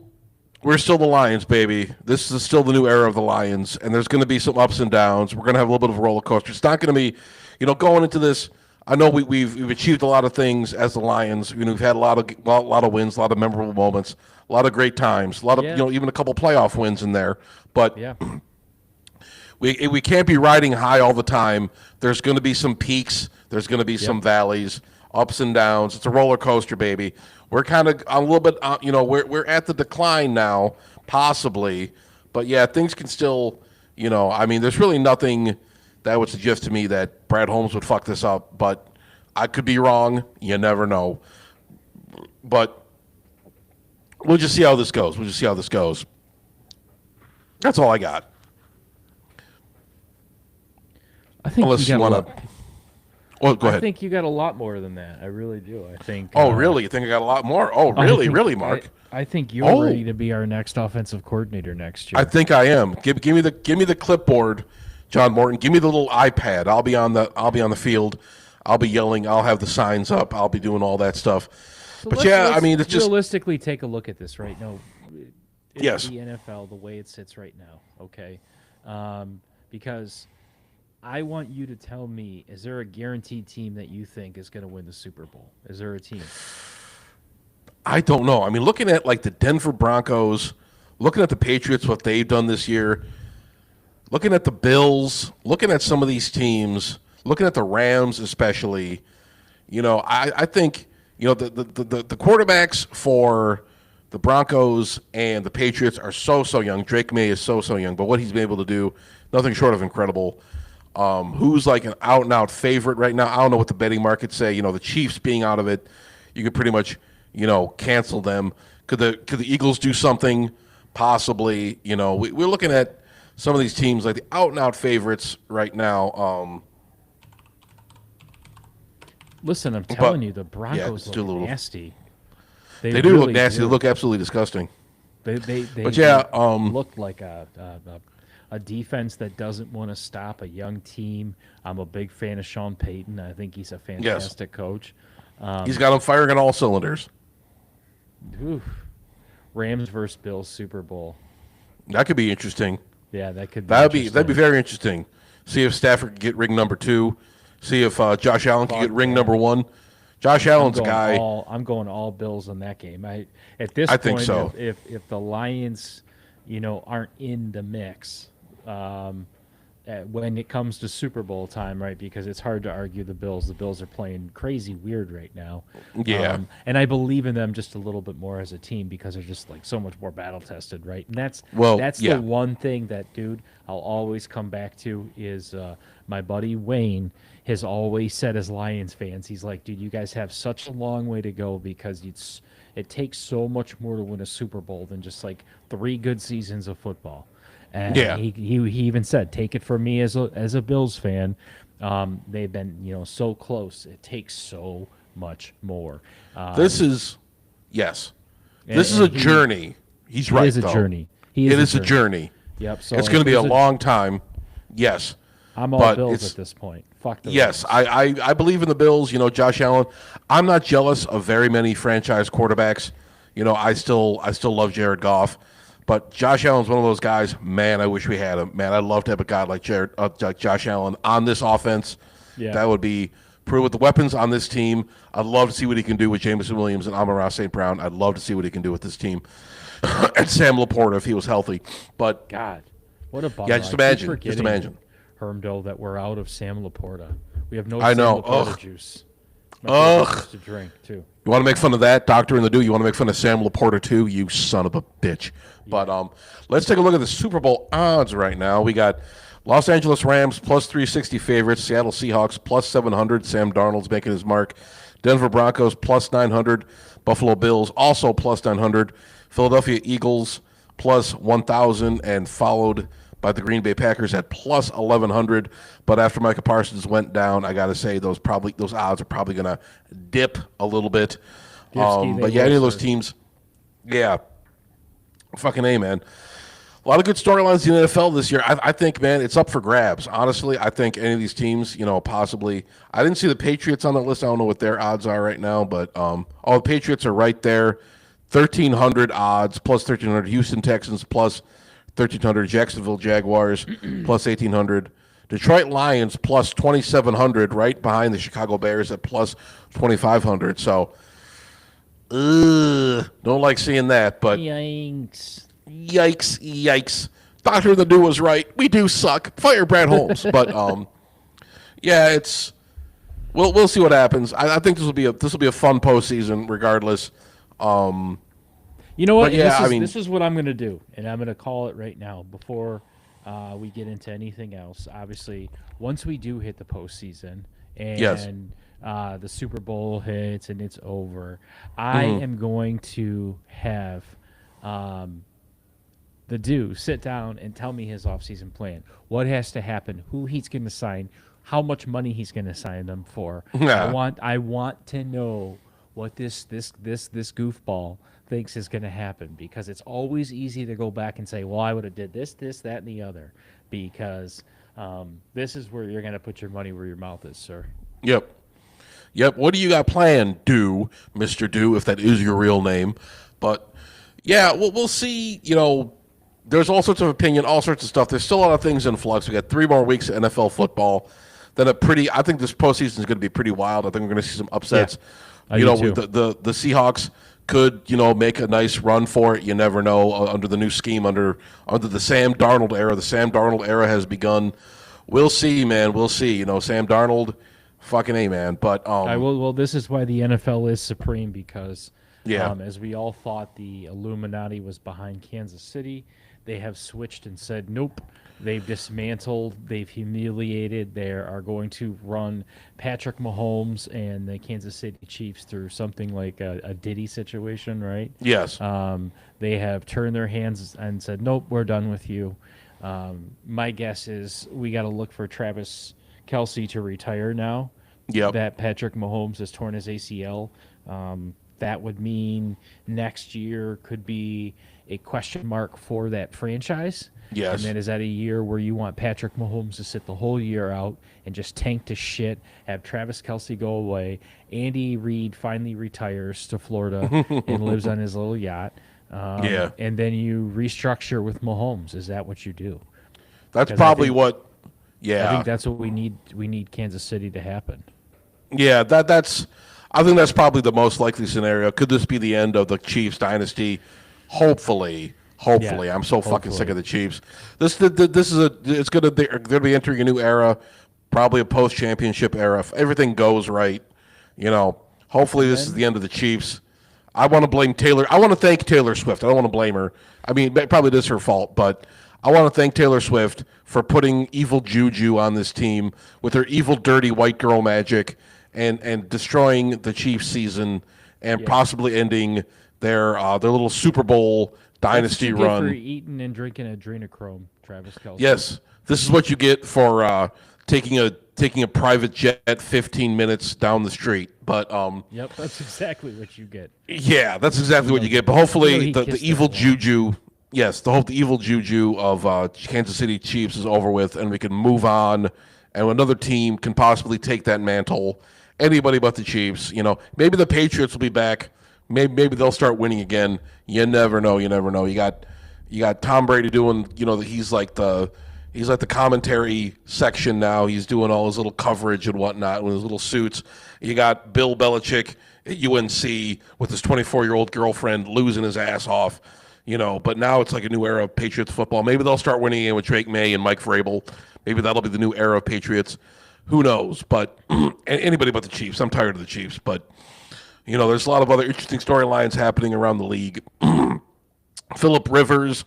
We're still the Lions, baby. This is still the new era of the Lions, and there's going to be some ups and downs. We're going to have a little bit of a roller coaster. It's not going to be, going into this. I know we've achieved a lot of things as the Lions. We've had a lot of wins, a lot of memorable moments, a lot of great times, a lot of even a couple playoff wins in there. But Yeah. we can't be riding high all the time. There's going to be some peaks. There's going to be some valleys, ups and downs. It's a roller coaster, baby. We're kind of a little bit, we're at the decline now, possibly. But yeah, things can still, there's really nothing that would suggest to me that Brad Holmes would fuck this up. But I could be wrong. You never know. But we'll just see how this goes. That's all I got. I think Unless you want to. Well, go ahead. I think you got a lot more than that. I really do. I think. Oh, really? You think I got a lot more? Oh, really, Mark? I think you're ready to be our next offensive coordinator next year. I think I am. Give me the clipboard, John Morton. Give me the little iPad. I'll be on the field. I'll be yelling. I'll have the signs up. I'll be doing all that stuff. So but let's it's just realistically take a look at this right now. Yes. The NFL, the way it sits right now, okay? Because I want you to tell me, is there a guaranteed team that you think is going to win the Super Bowl? Is there a team? I don't know. I mean, looking at like the Denver Broncos, looking at the Patriots, what they've done this year, looking at the Bills, looking at some of these teams, looking at the Rams especially, I think, the quarterbacks for the Broncos and the Patriots are so young. Drake May is so young, but what he's been able to do, nothing short of incredible. Who's like an out-and-out favorite right now? I don't know what the betting markets say. The Chiefs being out of it, you could pretty much, cancel them. Could the Eagles do something? Possibly. We're looking at some of these teams like the out-and-out favorites right now. Listen, I'm telling you, the Broncos look nasty. They do look nasty. They look absolutely disgusting. They look like a defense that doesn't want to stop a young team. I'm a big fan of Sean Payton. I think he's a fantastic coach. He's got them firing on all cylinders. Rams versus Bills Super Bowl. That could be interesting. Yeah, that could be. That'd be very interesting. See if Stafford could get ring number 2. See if Josh Allen can get ring number 1. Josh Allen's a guy. I'm going all Bills in that game. At this I point, think so. If the Lions, aren't in the mix, when it comes to Super Bowl time, right? Because it's hard to argue the Bills. The Bills are playing crazy weird right now. Yeah. And I believe in them just a little bit more as a team because they're just like so much more battle tested, right? And that's the one thing that, dude, I'll always come back to is my buddy Wayne has always said as Lions fans, he's like, dude, you guys have such a long way to go because it takes so much more to win a Super Bowl than just like 3 good seasons of football. And he even said, take it from me as a Bills fan, they've been so close. It takes so much more. This is a journey. He's right. It is a journey. It is a journey. Yep. So it's going to be a long time. Yes. I'm all Bills at this point. Fuck the Yes, I believe in the Bills. Josh Allen. I'm not jealous of very many franchise quarterbacks. I still love Jared Goff. But Josh Allen's one of those guys, man, I wish we had him. Man, I'd love to have a guy like Josh Allen on this offense. Yeah. That would be with the weapons on this team. I'd love to see what he can do with Jameson Williams and Amon-Ra St. Brown. I'd love to see what he can do with this team. And Sam Laporta if he was healthy. But God, what a bummer. Yeah, just imagine. Hermdo, that we're out of Sam Laporta. We have no Sam Laporta juice. Ugh. To drink too. You want to make fun of that, Doctor in the Do? You want to make fun of Sam Laporta too? You son of a bitch. Yeah. But let's take a look at the Super Bowl odds right now. We got Los Angeles Rams plus 360 favorites. Seattle Seahawks plus 700. Sam Darnold's making his mark. Denver Broncos plus 900. Buffalo Bills also plus 900. Philadelphia Eagles plus 1,000 and followed by the Green Bay Packers at plus 1,100. But after Micah Parsons went down, I got to say those odds are probably going to dip a little bit. But yeah, any of those teams, yeah, fucking A, man. A lot of good storylines in the NFL this year. I think, man, it's up for grabs. Honestly, I think any of these teams, possibly. I didn't see the Patriots on that list. I don't know what their odds are right now, but the Patriots are right there. 1,300 odds, plus 1,300 Houston Texans, plus 1,300 Jacksonville Jaguars, plus 1,800 Detroit Lions, plus 2,700, right behind the Chicago Bears at plus 2,500. So, don't like seeing that, but Yikes. yikes. Doctor the Do was right. We do suck. Fire Brad Holmes. But yeah, it's we'll see what happens. I think this will be a fun postseason regardless. You know what? But yeah, this is what I'm going to do, and I'm going to call it right now before we get into anything else. Obviously, once we do hit the postseason and Yes. the Super Bowl hits and it's over, I am going to have the do sit down and tell me his offseason plan. What has to happen? Who he's going to sign? How much money he's going to sign them for? Yeah. I want to know what this goofball thinks is going to happen, because it's always easy to go back and say, well, I would have did this, that, and the other, because this is where you're going to put your money where your mouth is, sir. Yep. What do you got planned, Do, Mr. Do, if that is your real name? But yeah, we'll see. There's all sorts of opinion, all sorts of stuff. There's still a lot of things in flux. We got 3 more weeks of NFL football. Then I think this postseason is going to be pretty wild. I think we're going to see some upsets. I do too. The Seahawks could make a nice run for it. You never know under the new scheme, under the Sam Darnold era. The Sam Darnold era has begun. We'll see, man. We'll see. Sam Darnold, fucking A, man. But well, this is why the NFL is supreme, because Yeah. as we all thought the Illuminati was behind Kansas City, they have switched and said, nope. They've dismantled, they've humiliated, they are going to run Patrick Mahomes and the Kansas City Chiefs through something like a Diddy situation, right? Yes. They have turned their hands and said, nope, we're done with you. My guess is we got to look for Travis Kelce to retire now. Yep. That Patrick Mahomes has torn his ACL. That would mean next year could be a question mark for that franchise. Yes. And then is that a year where you want Patrick Mahomes to sit the whole year out and just tank to shit, have Travis Kelce go away, Andy Reid finally retires to Florida and lives on his little yacht, Yeah. and then you restructure with Mahomes? Is that what you do? That's 'Cause probably I think- what. Yeah. I think that's what we need. We need Kansas City to happen. Yeah, that's. I think that's probably the most likely scenario. Could this be the end of the Chiefs dynasty? Hopefully. Yeah, I'm so fucking hopefully. sick of the Chiefs. This is it's gonna they're gonna be entering a new era, probably a post championship era. If everything goes right, hopefully this is the end of the Chiefs. I want to blame Taylor. I want to thank Taylor Swift. I don't want to blame her. I mean, it probably is her fault, but I want to thank Taylor Swift for putting evil juju on this team with her evil, dirty white girl magic and destroying the Chiefs season and possibly ending their little Super Bowl dynasty That's what you run. get for eating and drinking adrenochrome, Travis Kelce. Yes, this is what you get for taking a private jet 15 minutes down the street. But Yep, that's exactly what you get. yeah, that's exactly what you get. But hopefully, he the kissed evil that juju, yes, the evil juju of Kansas City Chiefs is over with, and we can move on, and another team can possibly take that mantle. Anybody but the Chiefs. Maybe the Patriots will be back. Maybe they'll start winning again. You never know. You got Tom Brady doing. He's like the commentary section now. He's doing all his little coverage and whatnot with his little suits. You got Bill Belichick at UNC with his 24-year-old girlfriend losing his ass off. But now it's like a new era of Patriots football. Maybe they'll start winning again with Drake May and Mike Vrabel. Maybe that'll be the new era of Patriots. Who knows? But anybody but the Chiefs. I'm tired of the Chiefs. But there's a lot of other interesting storylines happening around the league. Phillip Rivers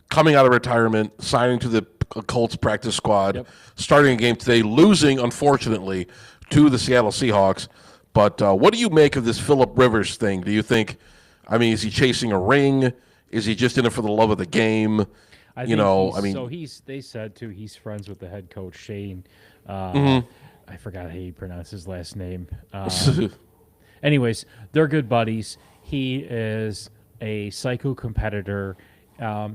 coming out of retirement, signing to the Colts practice squad, starting a game today, losing, unfortunately, to the Seattle Seahawks. But what do you make of this Phillip Rivers thing? Do you think, is he chasing a ring? Is he just in it for the love of the game? They said, too, he's friends with the head coach, Shane. I forgot how he pronounced his last name. Anyways, they're good buddies. He is a psycho competitor.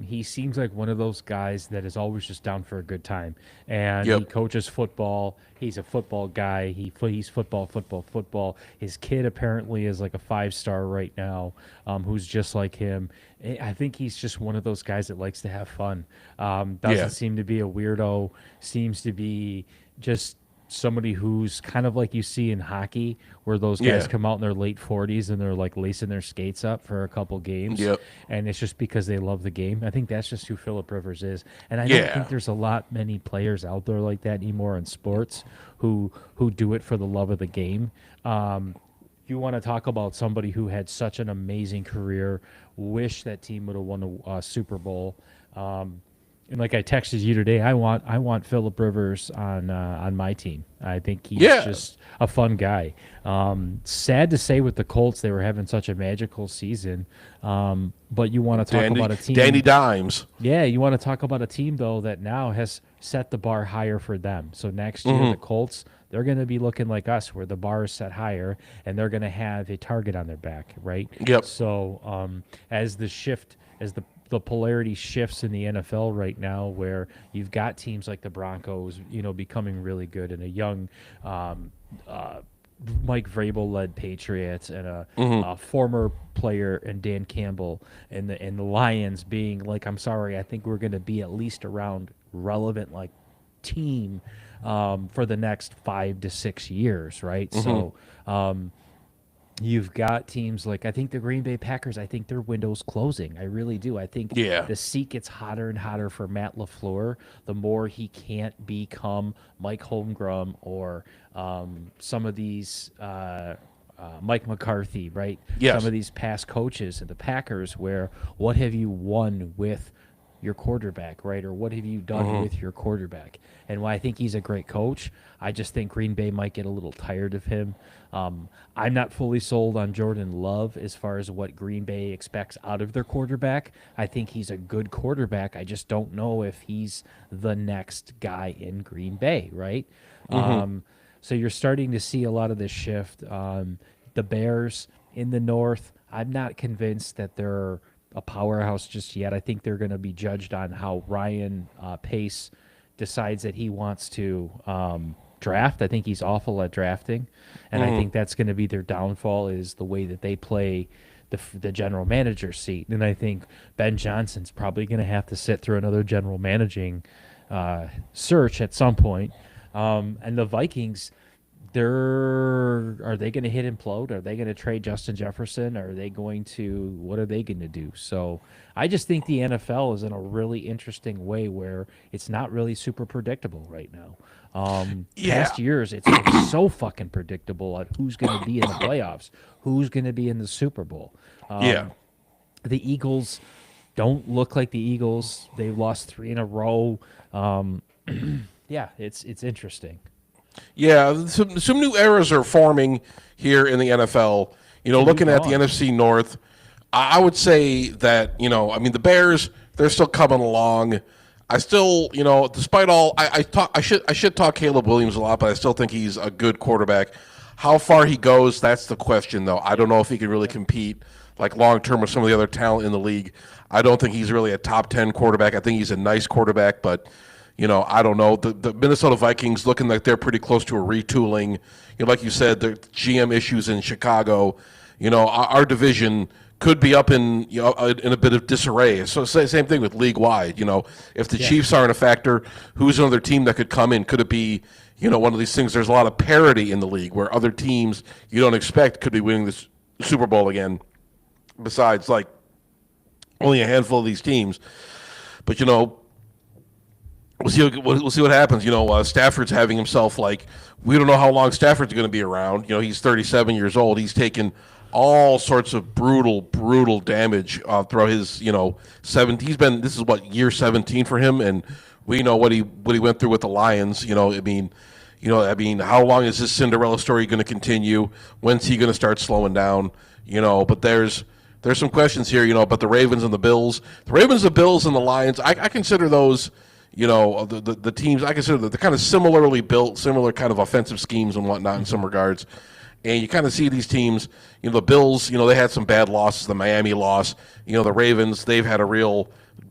He seems like one of those guys that is always just down for a good time, and he Yep. coaches football. He's a football guy. He's football, football, football. His kid apparently is like a 5-star right now, who's just like him. I think he's just one of those guys that likes to have fun. Yeah. Doesn't seem to be a weirdo. Seems to be just somebody who's kind of like you see in hockey, where those guys Yeah. come out in their late 40s and they're like lacing their skates up for a couple games, Yep. and it's just because they love the game. I think that's just who Philip Rivers is, and I don't Yeah. think there's a lot many players out there like that anymore in sports who do it for the love of the game. You want to talk about somebody who had such an amazing career, wish that team would have won a Super Bowl. And like I texted you today, I want Philip Rivers on my team. I think he's Yeah. just a fun guy. Sad to say with the Colts, they were having such a magical season. But you want to talk about a team. Danny Dimes. Yeah, you want to talk about a team though that now has set the bar higher for them. So next year, the Colts, they're going to be looking like us, where the bar is set higher, and they're going to have a target on their back, right? Yep. So as the polarity shifts in the NFL right now, where you've got teams like the Broncos, becoming really good, and a young Mike Vrabel-led Patriots, and a former player and Dan Campbell, and the Lions being like, I'm sorry, I think we're going to be at least around relevant like team for the next 5 to 6 years, right? So you've got teams like, I think the Green Bay Packers, I think their window's closing. I really do. I think Yeah. the seat gets hotter and hotter for Matt LaFleur the more he can't become Mike Holmgren or some of these Mike McCarthy, right? Yes. Some of these past coaches at the Packers, where what have you won with your quarterback, right? Or what have you done with your quarterback? And while I think he's a great coach, I just think Green Bay might get a little tired of him. I'm not fully sold on Jordan Love as far as what Green Bay expects out of their quarterback. I think he's a good quarterback. I just don't know if he's the next guy in Green Bay, right? So you're starting to see a lot of this shift. The Bears in the North, I'm not convinced that they're a powerhouse just yet. I think they're going to be judged on how Ryan Pace decides that he wants to draft. I think he's awful at drafting, and I think that's going to be their downfall, is the way that they play the general manager seat. And I think Ben Johnson's probably going to have to sit through another general managing search at some point. And the Vikings, are they going to hit implode? Are they going to trade Justin Jefferson? What are they going to do? So I just think the NFL is in a really interesting way where it's not really super predictable right now. Yeah. Past years, it's been so fucking predictable at who's going to be in the playoffs, who's going to be in the Super Bowl. Yeah. The Eagles don't look like the Eagles. They've lost 3 in a row. Yeah, it's interesting. Yeah, some new eras are forming here in the NFL. Looking at the on. NFC North, I would say that, the Bears, they're still coming along. I still, despite all, I should talk Caleb Williams a lot, but I still think he's a good quarterback. How far he goes, that's the question, though. I don't know if he can really compete like long term with some of the other talent in the league. I don't think he's really a top 10 quarterback. I think he's a nice quarterback, but I don't know. The Minnesota Vikings looking like they're pretty close to a retooling. Like you said, the GM issues in Chicago. Our division could be up in a bit of disarray. So same thing with league wide. If the Chiefs aren't a factor, who's another team that could come in? Could it be one of these things? There's a lot of parity in the league where other teams you don't expect could be winning the Super Bowl again. Besides, like only a handful of these teams, but we'll see what happens. Stafford's having himself we don't know how long Stafford's going to be around. He's 37 years old. He's taken all sorts of brutal damage throughout his 7. This is what, year 17 for him, and we know what he went through with the Lions. How long is this Cinderella story going to continue? When's he going to start slowing down? But there's some questions here. But the Ravens and the Bills, the Bills, and the Lions, I consider those. The teams, I consider that they're kind of similarly built, similar kind of offensive schemes and whatnot in some regards. And you kind of see these teams, the Bills, they had some bad losses, the Miami loss. The Ravens, they've had a real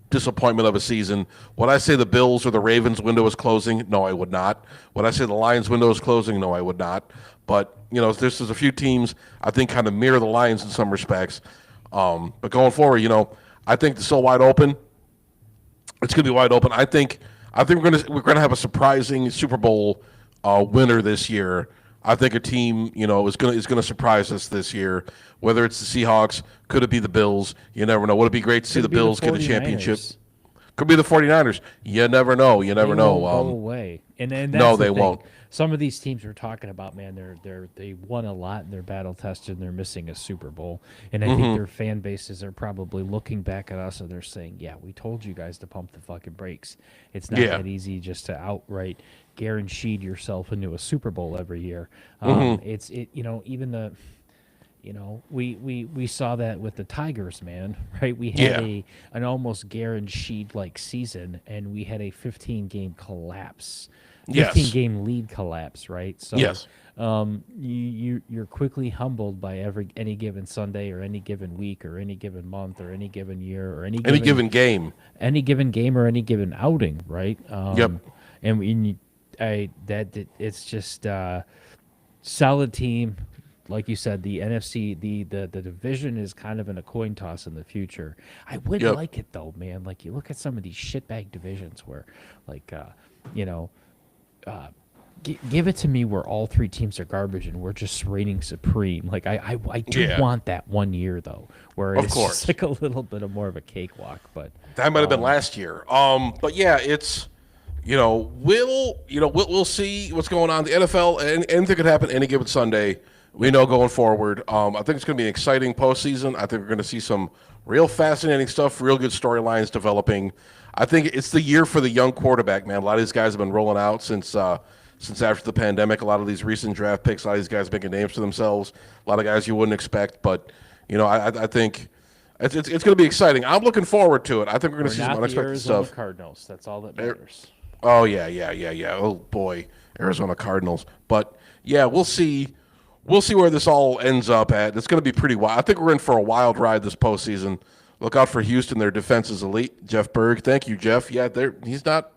disappointment of a season. Would I say the Bills or the Ravens window is closing? No, I would not. Would I say the Lions window is closing? No, I would not. But, there's a few teams I think kind of mirror the Lions in some respects. But going forward, I think it's still wide open. It's going to be wide open. I think we're gonna have a surprising Super Bowl winner this year. I think a team, is gonna surprise us this year. Whether it's the Seahawks, could it be the Bills? You never know. Would it be great to see the Bills get a championship? Could be the 49ers. You never know. You never know. Won't go away. And that's no, the they thing. won't. Some of these teams we're talking about, man, they won a lot and they're battle tested and they're missing a Super Bowl. And I think their fan bases are probably looking back at us and they're saying, "Yeah, we told you guys to pump the fucking brakes. It's not that easy just to outright guaranteed yourself into a Super Bowl every year." Even the we saw that with the Tigers, man, right? We had an almost guaranteed like season, and we had a 15-game collapse, 15-game lead collapse, right? So you're quickly humbled by any given Sunday or any given week or any given month or any given year or any given game, or any given outing, right? And it's just solid team. Like you said, the NFC, the division is kind of in a coin toss in the future. I would like it though, man. Like you look at some of these shitbag divisions where, like, give it to me where all three teams are garbage and we're just reigning supreme. Like I do want that one year though, where it's just like a little bit of more of a cakewalk. But that might have been last year. But yeah, it's. We'll see what's going on. The NFL, and anything could happen any given Sunday. We know going forward. I think it's going to be an exciting postseason. I think we're going to see some real fascinating stuff, real good storylines developing. I think it's the year for the young quarterback, man. A lot of these guys have been rolling out since after the pandemic. A lot of these recent draft picks, a lot of these guys making names for themselves. A lot of guys you wouldn't expect, but I think it's going to be exciting. I'm looking forward to it. I think we're going to see some unexpected stuff. Cardinals. That's all that matters. Oh yeah. Oh boy, Arizona Cardinals. But yeah, we'll see. We'll see where this all ends up at. It's going to be pretty wild. I think we're in for a wild ride this postseason. Look out for Houston. Their defense is elite. Jeff Berg, thank you, Jeff. Yeah, he's not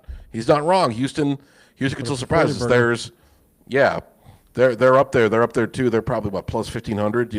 wrong. Houston can still surprise us. They're up there. They're up there too. They're probably about plus 1,500.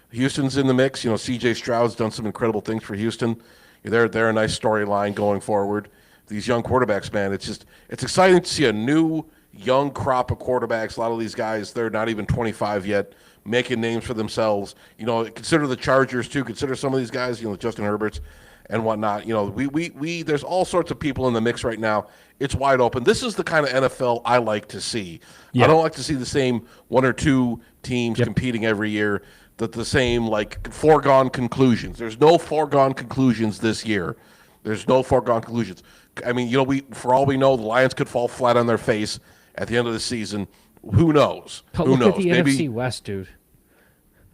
Houston's in the mix. C.J. Stroud's done some incredible things for Houston. They're a nice storyline going forward. These young quarterbacks, man, it's exciting to see a new young crop of quarterbacks. A lot of these guys, they're not even 25 yet, making names for themselves. Consider the Chargers too. Consider some of these guys, Justin Herbert's and whatnot. We there's all sorts of people in the mix right now. It's wide open. This is the kind of NFL I like to see. I don't like to see the same one or two teams competing every year. The same like foregone conclusions. There's no foregone conclusions this year. There's no foregone conclusions. I mean, for all we know, the Lions could fall flat on their face at the end of the season. Who knows? Who knows? Look at the NFC West, dude.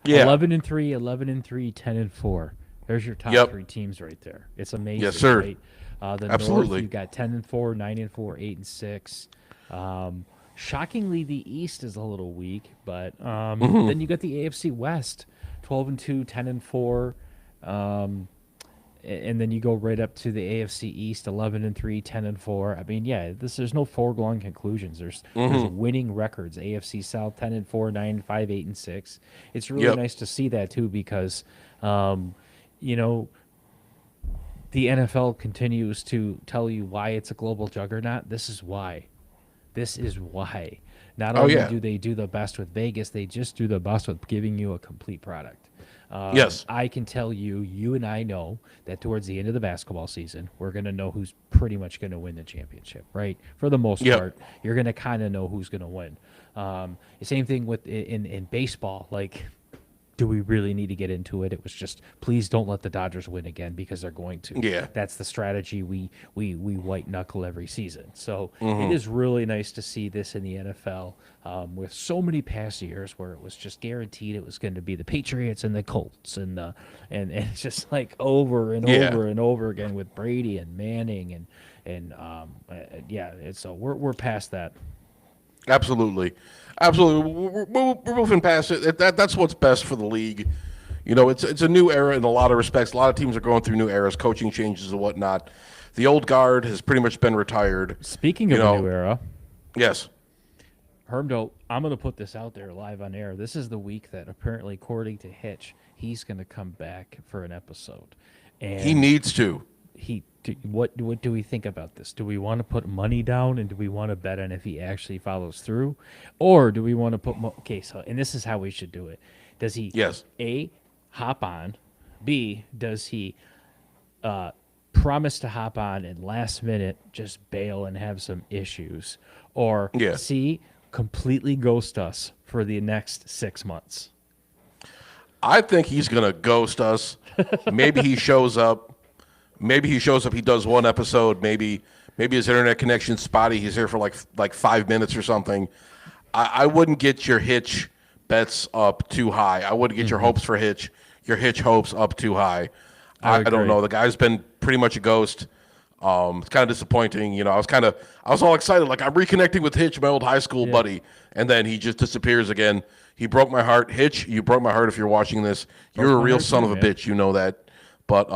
Yeah. 11-3, 11-3, 10-4. There's your top three teams right there. It's amazing. Yes, sir. Right? The Absolutely. North, you've got 10-4, 9-4, 8-6. Shockingly, the East is a little weak, but then you got the AFC West, 12-2, 10-4. And then you go right up to the AFC East, 11-3, 10-4. I mean, there's no foregone conclusions. There's winning records. AFC South, 10-4, 9-5, 8-6. It's really nice to see that too, because the NFL continues to tell you why it's a global juggernaut. This is why. Not only do they do the best with Vegas, they just do the best with giving you a complete product. I can tell you and I know that towards the end of the basketball season, we're going to know who's pretty much going to win the championship, right? For the most part, you're going to kind of know who's going to win. Same thing with in baseball. Like, do we really need to get into it? It was just, please don't let the Dodgers win again because they're going to. Yeah. That's the strategy we white knuckle every season. So it is really nice to see this in the NFL with so many past years where it was just guaranteed it was going to be the Patriots and the Colts and it's just like over and over and over again with Brady and Manning so we're past that. Absolutely. We're moving past it. That's what's best for the league. it's a new era in a lot of respects. A lot of teams are going through new eras, coaching changes and whatnot. The old guard has pretty much been retired. Speaking of a new era, Yes. Hermdo, I'm going to put this out there live on air. This is the week that apparently, according to Hitch, he's going to come back for an episode. And He needs to. What do we think about this? Do we want to put money down, and do we want to bet on if he actually follows through, or do we want to put okay? So, and this is how we should do it. Does he Yes. A, hop on, B, does he promise to hop on and last minute just bail and have some issues, or Yeah. C, completely ghost us for the next 6 months? I think he's going to ghost us. Maybe he shows up. He does one episode. Maybe his internet connection's spotty. He's here for like 5 minutes or something. I wouldn't get your Hitch bets up too high. I wouldn't get your hopes for Hitch, your Hitch hopes up too high. I don't know. The guy's been pretty much a ghost. It's kind of disappointing. I was all excited. Like, I'm reconnecting with Hitch, my old high school buddy. And then he just disappears again. He broke my heart. Hitch, you broke my heart if you're watching this. You're a real son of a bitch. You know that. But,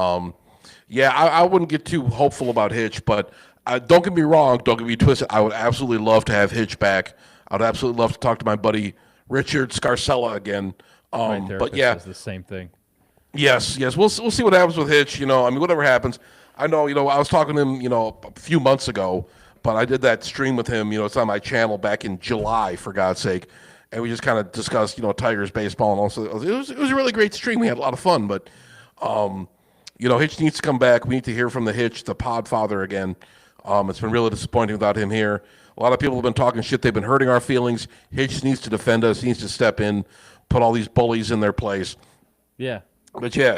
yeah, I wouldn't get too hopeful about Hitch. But don't get me wrong. Don't get me twisted. I would absolutely love to have Hitch back. I would absolutely love to talk to my buddy Richard Scarcella again. But, yeah. Says the same thing. Yes. We'll see what happens with Hitch. Whatever happens. I know, I was talking to him, a few months ago, but I did that stream with him. It's on my channel back in July, for God's sake. And we just kind of discussed, Tigers baseball. And also, it was a really great stream. We had a lot of fun. But, Hitch needs to come back. We need to hear from the Hitch, the Podfather again. It's been really disappointing without him here. A lot of people have been talking shit. They've been hurting our feelings. Hitch needs to defend us. He needs to step in, put all these bullies in their place. Yeah. But, yeah,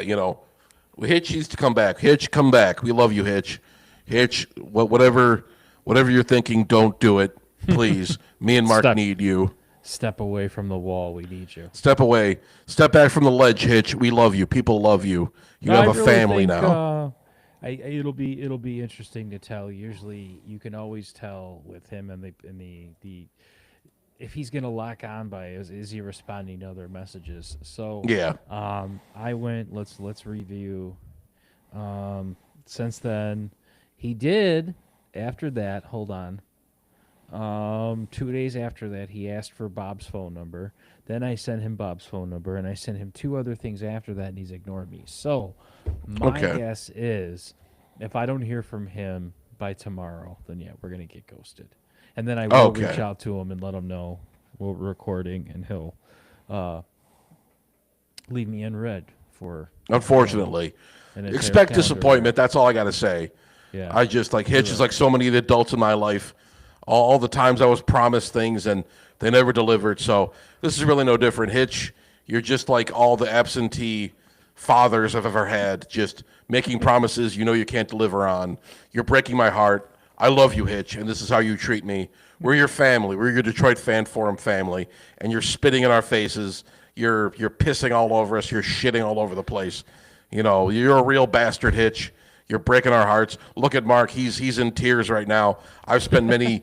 Hitch needs to come back. Hitch, come back. We love you, Hitch. Hitch, whatever you're thinking, don't do it, please. Me and Mark need you. Step away from the wall. We need you. Step away. Step back from the ledge, Hitch. We love you. People love you. You have a family now. It'll be interesting to tell. Usually, you can always tell with him and the if he's going to lock on by is he responding to other messages. So yeah. I went. Let's review. Since then, he did. After that, hold on. 2 days after that, he asked for Bob's phone number. Then I sent him Bob's phone number, and I sent him 2 other things after that, and he's ignored me. So my guess is, if I don't hear from him by tomorrow, then yeah, we're gonna get ghosted. And then I will reach out to him and let him know we're recording, and he'll leave me in red for. Unfortunately, expect disappointment. That's all I got to say. Yeah, I just Hitch is like so many of the adults in my life. All the times I was promised things and they never delivered. So this is really no different. Hitch, you're just like all the absentee fathers I've ever had, just making promises you can't deliver on. You're breaking my heart. I love you, Hitch, and this is how you treat me. We're your family. We're your Detroit Fan Forum family, and you're spitting in our faces. You're pissing all over us. You're shitting all over the place. You're a real bastard, Hitch. You're breaking our hearts. Look at Mark. He's in tears right now. I've spent many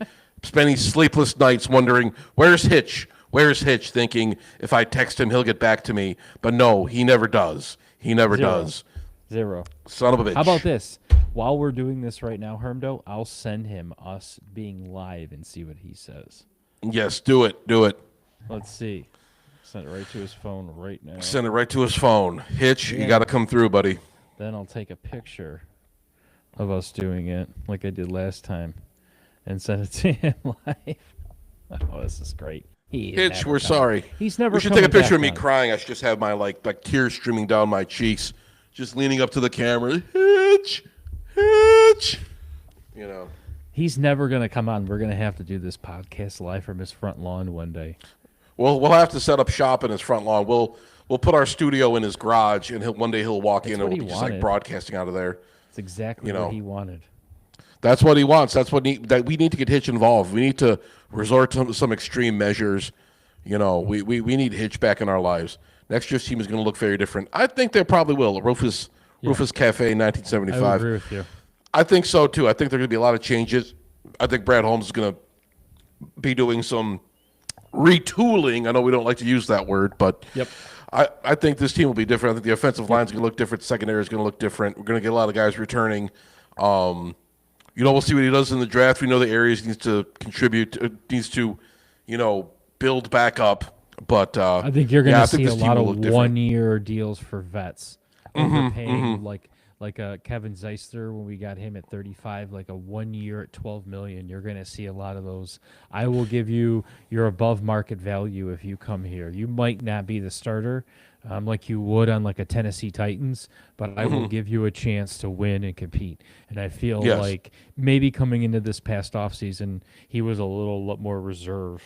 sleepless nights wondering, where's Hitch? Where's Hitch? Thinking if I text him, he'll get back to me. But no, he never does. He never does. Zero. Son of a bitch. How about this? While we're doing this right now, Hermdo, I'll send him us being live and see what he says. Yes, do it. Do it. Let's see. Send it right to his phone right now. Send it right to his phone. Hitch, you got to come through, buddy. Then I'll take a picture of us doing it like I did last time and send it to him live. Oh, this is great. Hitch, we're sorry. He's never. We should take a picture of me crying. I should just have my like tears streaming down my cheeks, just leaning up to the camera. Hitch. He's never gonna come on. We're gonna have to do this podcast live from his front lawn one day. Well, we'll have to set up shop in his front lawn. We'll put our studio in his garage, and one day he'll walk in and we'll be just like broadcasting out of there. That's exactly what he wanted. That's what he wants. That's what we need to get Hitch involved. We need to resort to some extreme measures. We need Hitch back in our lives. Next year's team is going to look very different. I think they probably will. Rufus Cafe 1975. I agree with you. I think so too. I think there are going to be a lot of changes. I think Brad Holmes is going to be doing some retooling. I know we don't like to use that word, but Yep. I think this team will be different. I think the offensive line is going to look different. Secondary is going to look different. We're going to get a lot of guys returning. We'll see what he does in the draft. We know the areas he needs to contribute, needs to, build back up. But I think you're going to see a lot of different. 1-year deals for vets. Overpaying like Kevin Zeister when we got him at 35, like a 1 year at 12 million. You're going to see a lot of those. I will give you your above market value if you come here. You might not be the starter, like you would on like a Tennessee Titans, but I will give you a chance to win and compete. And I feel like maybe coming into this past offseason, he was a little more reserved.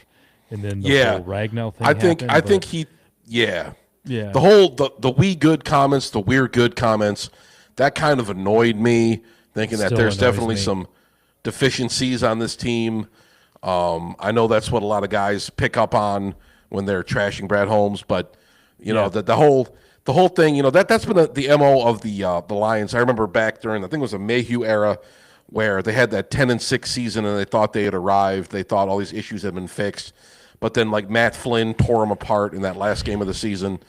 And then the whole Ragnow thing happened. I think he, yeah. Yeah. The we good comments, the we're good comments, that kind of annoyed me, thinking that there's definitely some deficiencies on this team. I know that's what a lot of guys pick up on when they're trashing Brad Holmes, but the whole thing, that's been the MO of the Lions. I remember back during, I think it was a Mayhew era, where they had that 10-6 season and they thought they had arrived. They thought all these issues had been fixed. But then, like, Matt Flynn tore them apart in that last game of the season.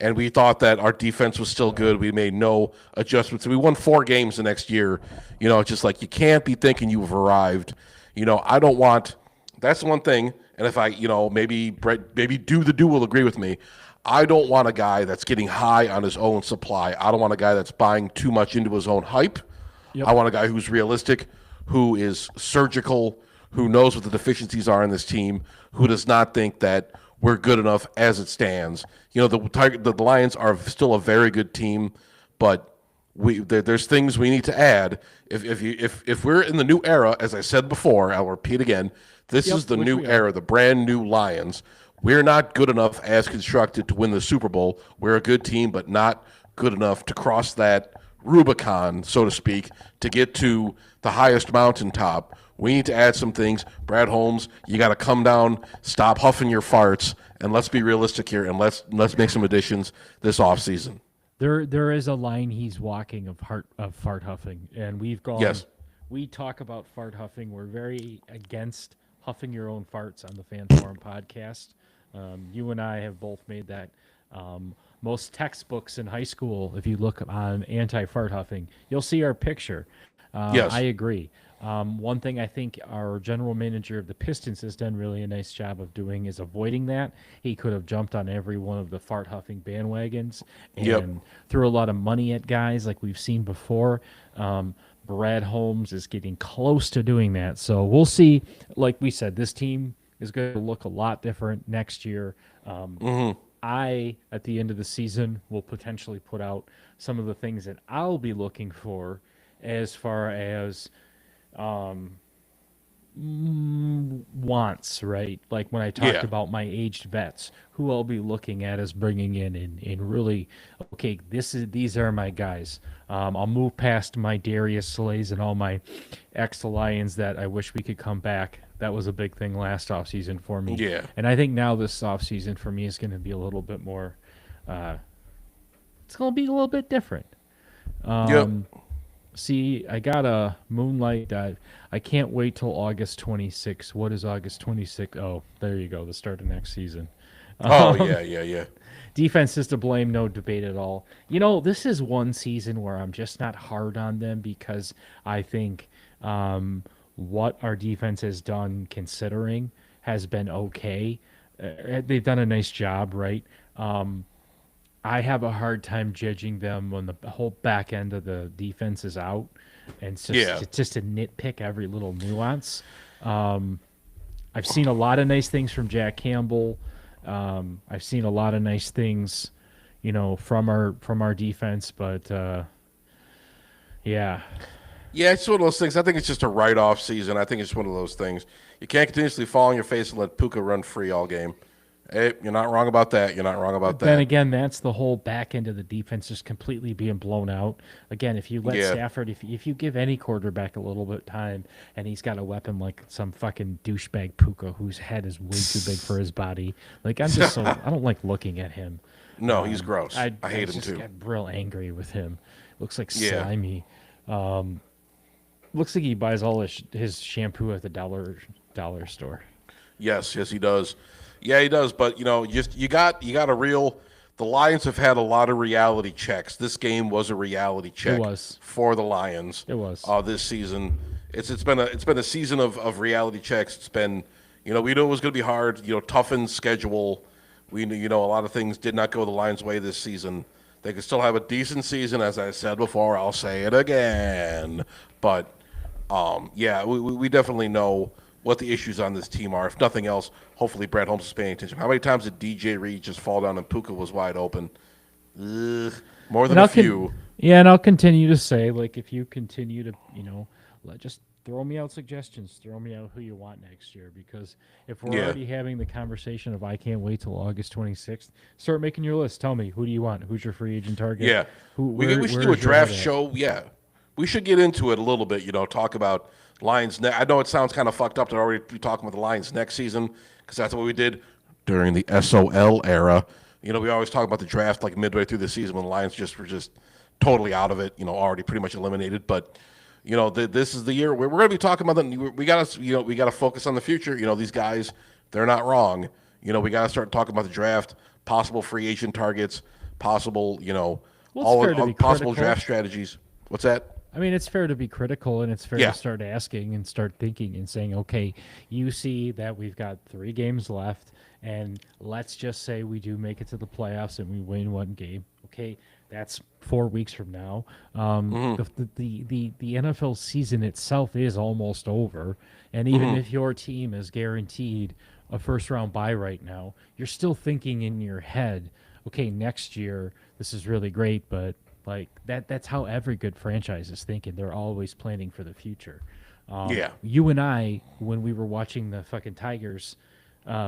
And we thought that our defense was still good. We made no adjustments. We won 4 games the next year. It's just like you can't be thinking you've arrived. I don't want – that's one thing. And if I, maybe Dew will agree with me. I don't want a guy that's getting high on his own supply. I don't want a guy that's buying too much into his own hype. Yep. I want a guy who's realistic, who is surgical, who knows what the deficiencies are in this team, who does not think that we're good enough as it stands. The Lions are still a very good team, but there's things we need to add. If we're in the new era, as I said before, I'll repeat again, this is the new era, the brand new Lions. We're not good enough as constructed to win the Super Bowl. We're a good team, but not good enough to cross that Rubicon, so to speak, to get to the highest mountaintop. We need to add some things. Brad Holmes, you got to come down, stop huffing your farts, and let's be realistic here, and let's make some additions this offseason. There is a line he's walking of fart huffing, and we've gone. Yes. We talk about fart huffing. We're very against huffing your own farts on the Fan Forum podcast. You and I have both made that. Most textbooks in high school, if you look on anti-fart huffing, you'll see our picture. Yes. I agree. One thing I think our general manager of the Pistons has done really a nice job of doing is avoiding that. He could have jumped on every one of the fart huffing bandwagons and threw a lot of money at guys like we've seen before. Brad Holmes is getting close to doing that. So we'll see. Like we said, this team is going to look a lot different next year. I, at the end of the season, will potentially put out some of the things that I'll be looking for as far as wants, right? Like when I talked about my aged vets, who I'll be looking at as bringing in and really, okay, these are my guys. I'll move past my Darius Slays and all my ex-Lions that I wish we could come back. That was a big thing last offseason for me. Yeah. And I think now this offseason for me is going to be a little bit more, it's going to be a little bit different. See, I got a Moonlight Dive. I can't wait till August 26th. What is August 26th? Oh, there you go, the start of next season. Yeah. Defense is to blame, no debate at all. This is one season where I'm just not hard on them because I think what our defense has done, considering, has been okay. They've done a nice job, right? I have a hard time judging them when the whole back end of the defense is out, and it's just a nitpick every little nuance. I've seen a lot of nice things from Jack Campbell. I've seen a lot of nice things, from our defense, but yeah. Yeah, it's one of those things. I think it's just a write-off season. I think it's one of those things. You can't continuously fall on your face and let Puka run free all game. Hey, you're not wrong about that. Then again, that's the whole back end of the defense just completely being blown out. Again, if you let Stafford, if you give any quarterback a little bit of time, and he's got a weapon like some fucking douchebag Puka whose head is way too big for his body, like I don't like looking at him. No, he's gross. I hate him too. I get real angry with him. Looks like slimy. Looks like he buys all his shampoo at the dollar store. Yes, he does. Yeah, he does. But you got a real. The Lions have had a lot of reality checks. This game was a reality It check was. for the Lions. It was. This season. It's been a season of reality checks. It's been, we knew it was going to be hard. Toughened schedule. We knew, a lot of things did not go the Lions' way this season. They could still have a decent season, as I said before. I'll say it again. But yeah, we definitely know what the issues on this team are. If nothing else, hopefully Brad Holmes is paying attention. How many times did DJ Reed just fall down and Puka was wide open? More than And a few. Yeah, and I'll continue to say, like, if you continue to, just throw me out suggestions, throw me out who you want next year. Because if we're Yeah. already having the conversation of I can't wait till August 26th, start making your list. Tell me, who do you want? Who's your free agent target? Yeah. We should do a draft show. Yeah. We should get into it a little bit, talk about Lions. I know it sounds kind of fucked up to already be talking about the Lions next season because that's what we did during the SOL era. We always talk about the draft like midway through the season when the Lions were just totally out of it, already pretty much eliminated. But, this is the year we're going to be talking about them. We got to focus on the future. These guys, they're not wrong. We got to start talking about the draft, possible free agent targets, possible, all possible draft strategies. What's that? I mean, it's fair to be critical, and it's fair Yeah. to start asking and start thinking and saying, okay, you see that we've got 3 games left, and let's just say we do make it to the playoffs and we win 1 game. Okay, that's 4 weeks from now. The NFL season itself is almost over, and even if your team is guaranteed a first-round bye right now, you're still thinking in your head, okay, next year this is really great, but like that's how every good franchise is thinking. They're always planning for the future. Yeah. You and I, when we were watching the fucking Tigers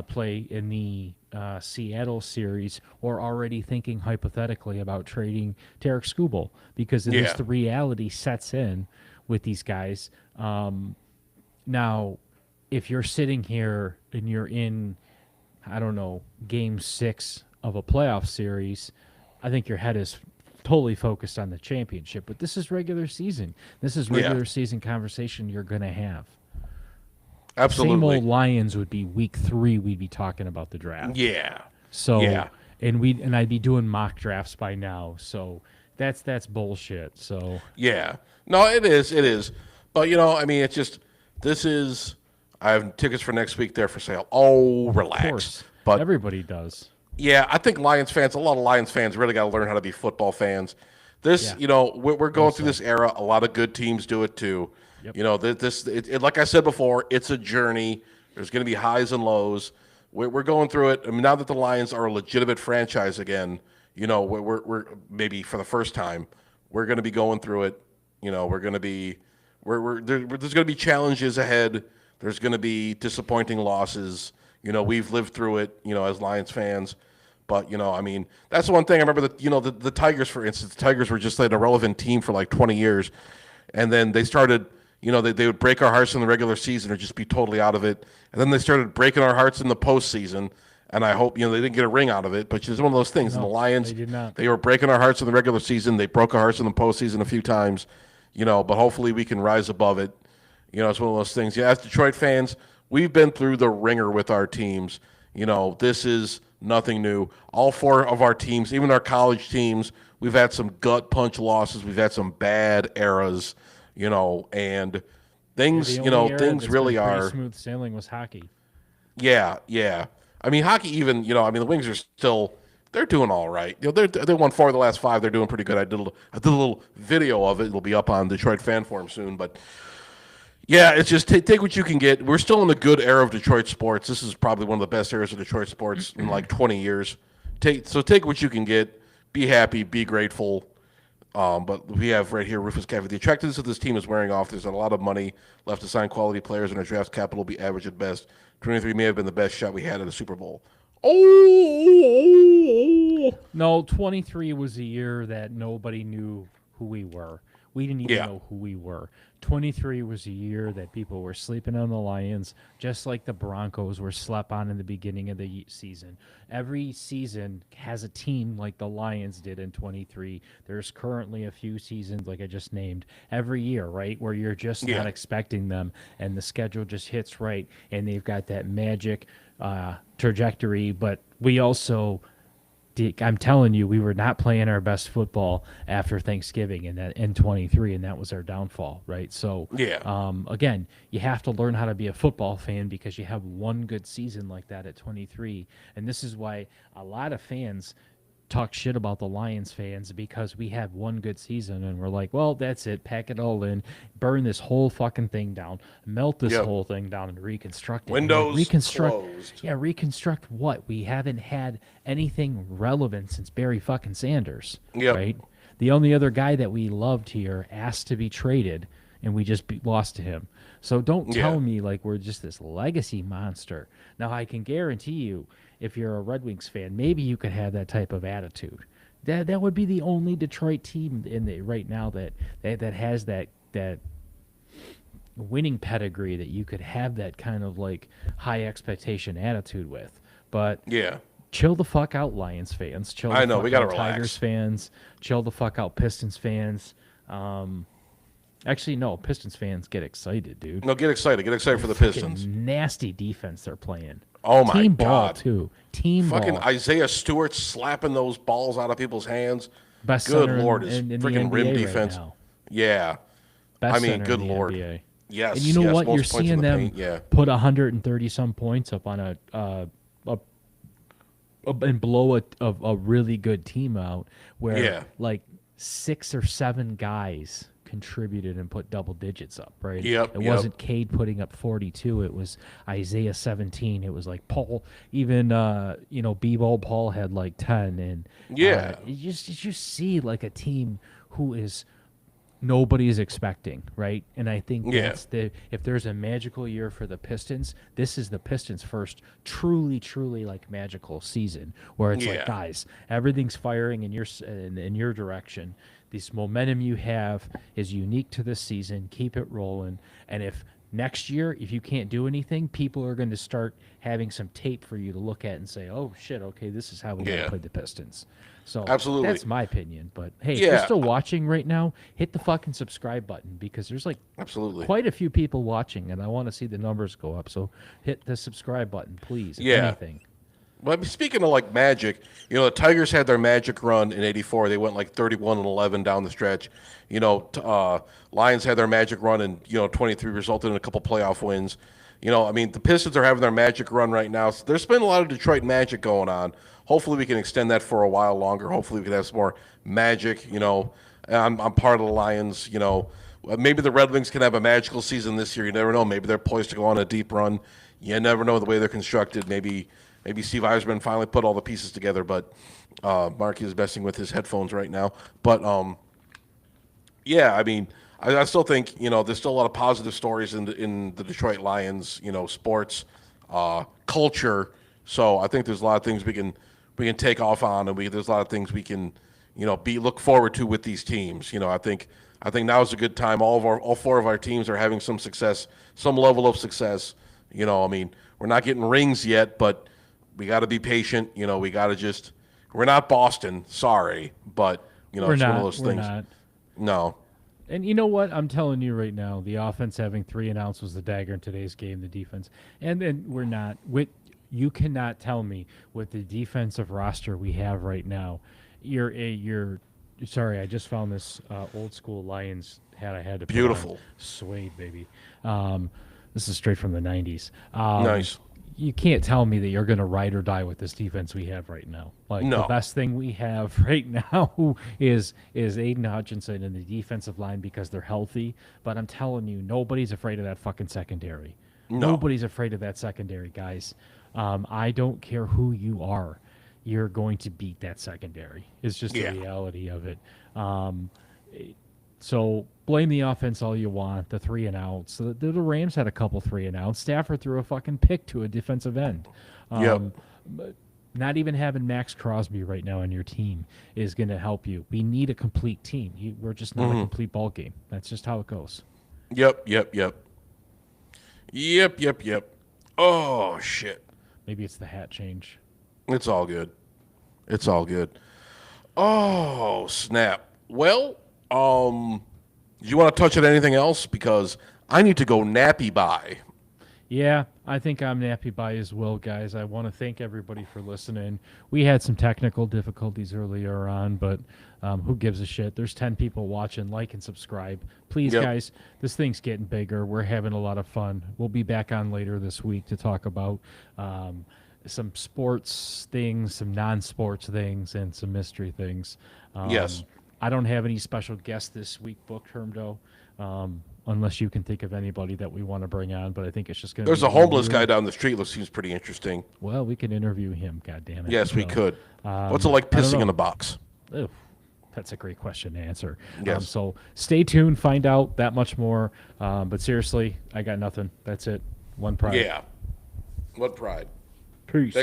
play in the Seattle series, were already thinking hypothetically about trading Tarek Skubal because at least the reality sets in with these guys. Now, if you're sitting here and you're in, I don't know, game 6 of a playoff series, I think your head is totally focused on the championship. But this is regular season. This is regular season conversation you're going to have. Absolutely. Same old Lions would be week 3. We'd be talking about the draft. Yeah. So Yeah. and I'd be doing mock drafts by now. So that's bullshit. So Yeah. No, it is. It is. But, it's just, I have tickets for next week there for sale. Oh, relax. of course, But everybody does. yeah, I think a lot of Lions fans really got to learn how to be football fans. We're going through this era. A lot of good teams do it too. Yep. Like I said before, it's a journey. There's going to be highs and lows. We're going through it. I mean, now that the Lions are a legitimate franchise again, we're maybe for the first time, we're going to be going through it. We're going to be, there's going to be challenges ahead. There's going to be disappointing losses. We've lived through it, as Lions fans. But, that's the one thing I remember that, the Tigers, for instance, the Tigers were just like an irrelevant team for like 20 years. And then they started, they would break our hearts in the regular season or just be totally out of it. And then they started breaking our hearts in the postseason. And I hope, they didn't get a ring out of it. But it's just one of those things. No, and the Lions, they did not. they were breaking our hearts in the regular season. They broke our hearts in the postseason a few times, but hopefully we can rise above it. It's one of those things. Yeah, as Detroit fans, we've been through the ringer with our teams. This is nothing new. All 4 of our teams, even our college teams, we've had some gut punch losses. We've had some bad eras, and things, The only era things that's really been pretty are. smooth sailing was hockey. Yeah, yeah. I mean, hockey even, the Wings are still, they're doing all right. They won 4 of the last 5. They're doing pretty good. I did a little video of it. It'll be up on Detroit Fan Forum soon, but yeah, it's just take what you can get. We're still in a good era of Detroit sports. This is probably one of the best eras of Detroit sports in like 20 years. Take what you can get. Be happy. Be grateful. But we have right here Rufus Caffey. The attractiveness of this team is wearing off. There's a lot of money left to sign quality players, and our draft capital will be average at best. 23 may have been the best shot we had at a Super Bowl. Oh! No, 23 was a year that nobody knew who we were. We didn't even Yeah. know who we were. 23 was a year that people were sleeping on the Lions, just like the Broncos were slept on in the beginning of the season. Every season has a team like the Lions did in 23. There's currently a few seasons, like I just named, every year, right, where you're just not Yeah. expecting them, and the schedule just hits right, and they've got that magic trajectory. But we also I'm telling you, we were not playing our best football after Thanksgiving in that in 23, and that was our downfall, right? So, Yeah. again, you have to learn how to be a football fan because you have one good season like that at 23, and this is why a lot of fans talk shit about the Lions fans because we had one good season and we're like, well, that's it. Pack it all in, burn this whole fucking thing down, melt this Yep. whole thing down, and reconstruct it. And, like, Windows closed. Yeah, reconstruct what? We haven't had anything relevant since Barry fucking Sanders, Yep. right? The only other guy that we loved here asked to be traded, and we just lost to him. So don't Yeah. tell me like we're just this legacy monster. Now I can guarantee you, if you're a Red Wings fan, maybe you could have that type of attitude. That would be the only Detroit team in the right now that has that winning pedigree that you could have that kind of like high expectation attitude with. But Yeah. chill the fuck out, Lions fans. Chill the I know, fuck we gotta out, relax. Tigers fans. Chill the fuck out, Pistons fans. Actually, no, Pistons fans get excited, dude. No, get excited. Get excited for the Fucking Pistons. nasty defense they're playing. Oh my Team ball God. too. Team Fucking ball. Isaiah Stewart slapping those balls out of people's hands. Best Good center Lord, in, his in the freaking NBA rim right defense. now. Yeah. Best I mean, center good in the Lord. NBA. Yes. And you know yes, what? most You're points in seeing the them paint, yeah. put 130 some points up on and blow a really good team out where Yeah. like 6 or 7 guys contributed and put double digits up, right? Yep, It yep. wasn't Cade putting up 42. It was Isaiah 17. It was like Paul, even B-Ball Paul had like 10, and Yeah. you just see like a team who is nobody's expecting, right? And I think Yeah. that's if there's a magical year for the Pistons, this is the Pistons' first truly like magical season where it's Yeah. like, guys, everything's firing in your direction. This momentum you have is unique to this season. Keep it rolling. And if next year, if you can't do anything, people are going to start having some tape for you to look at and say, oh shit, okay, this is how we Yeah. play the Pistons. So Absolutely. that's my opinion. But hey, if Yeah. you're still watching right now, hit the fucking subscribe button because there's like Absolutely. quite a few people watching, and I want to see the numbers go up. So hit the subscribe button, please. If Yeah. anything. But speaking of like magic, the Tigers had their magic run in '84. They went like 31-11 down the stretch. Lions had their magic run in 23, resulted in a couple playoff wins. I mean, the Pistons are having their magic run right now. So there's been a lot of Detroit magic going on. Hopefully, we can extend that for a while longer. Hopefully, we can have some more magic. I'm part of the Lions. Maybe the Red Wings can have a magical season this year. You never know. Maybe they're poised to go on a deep run. You never know the way they're constructed. Maybe Steve Eisman finally put all the pieces together. But Marky is messing with his headphones right now. But yeah, I mean, I still think there's still a lot of positive stories in the Detroit Lions. Sports, culture. So I think there's a lot of things we can take off on, and there's a lot of things we can look forward to with these teams. I think now is a good time. All 4 of our teams are having some success, some level of success. I mean, we're not getting rings yet, but we got to be patient. We got to we're not Boston, sorry, but We're it's not. one of those We're things. not. No. And you know what? I'm telling you right now, the offense having 3 and outs was the dagger in today's game. The defense, and then we're not. You cannot tell me with the defensive roster we have right now. You're sorry. I just found this old school Lions hat I had to put on. Beautiful. Suede, baby. This is straight from the '90s. Nice. You can't tell me that you're going to ride or die with this defense we have right now. Like No. the best thing we have right now is Aiden Hutchinson and the defensive line because they're healthy. But I'm telling you, nobody's afraid of that fucking secondary. No. Nobody's afraid of that secondary, guys. I don't care who you are. You're going to beat that secondary. It's just Yeah. the reality of it. So blame the offense all you want, the 3 and outs. The Rams had a couple 3 and outs. Stafford threw a fucking pick to a defensive end. Yep. But Not even having Max Crosby right now on your team is going to help you. We need a complete team. We're just not a complete ball game. That's just how it goes. Yep. Oh shit. Maybe it's the hat change. It's all good. It's all good. Oh snap. Well, do you want to touch on anything else? Because I need to go nappy by. Yeah, I think I'm nappy by as well, guys. I want to thank everybody for listening. We had some technical difficulties earlier on, but who gives a shit? There's 10 people watching. Like and subscribe. Please, Yep. guys, this thing's getting bigger. We're having a lot of fun. We'll be back on later this week to talk about some sports things, some non-sports things, and some mystery things. Yes. I don't have any special guests this week booked, Hermdo, unless you can think of anybody that we want to bring on. But I think it's just going to There's a homeless guy down the street that seems pretty interesting. Well, we can interview him, God damn it. Yes, we So, could. What's it like I don't pissing know. in a box? Oof, that's a great question to answer. Yes. So stay tuned, find out that much more. But seriously, I got nothing. That's it. One pride. Yeah. What pride? Peace.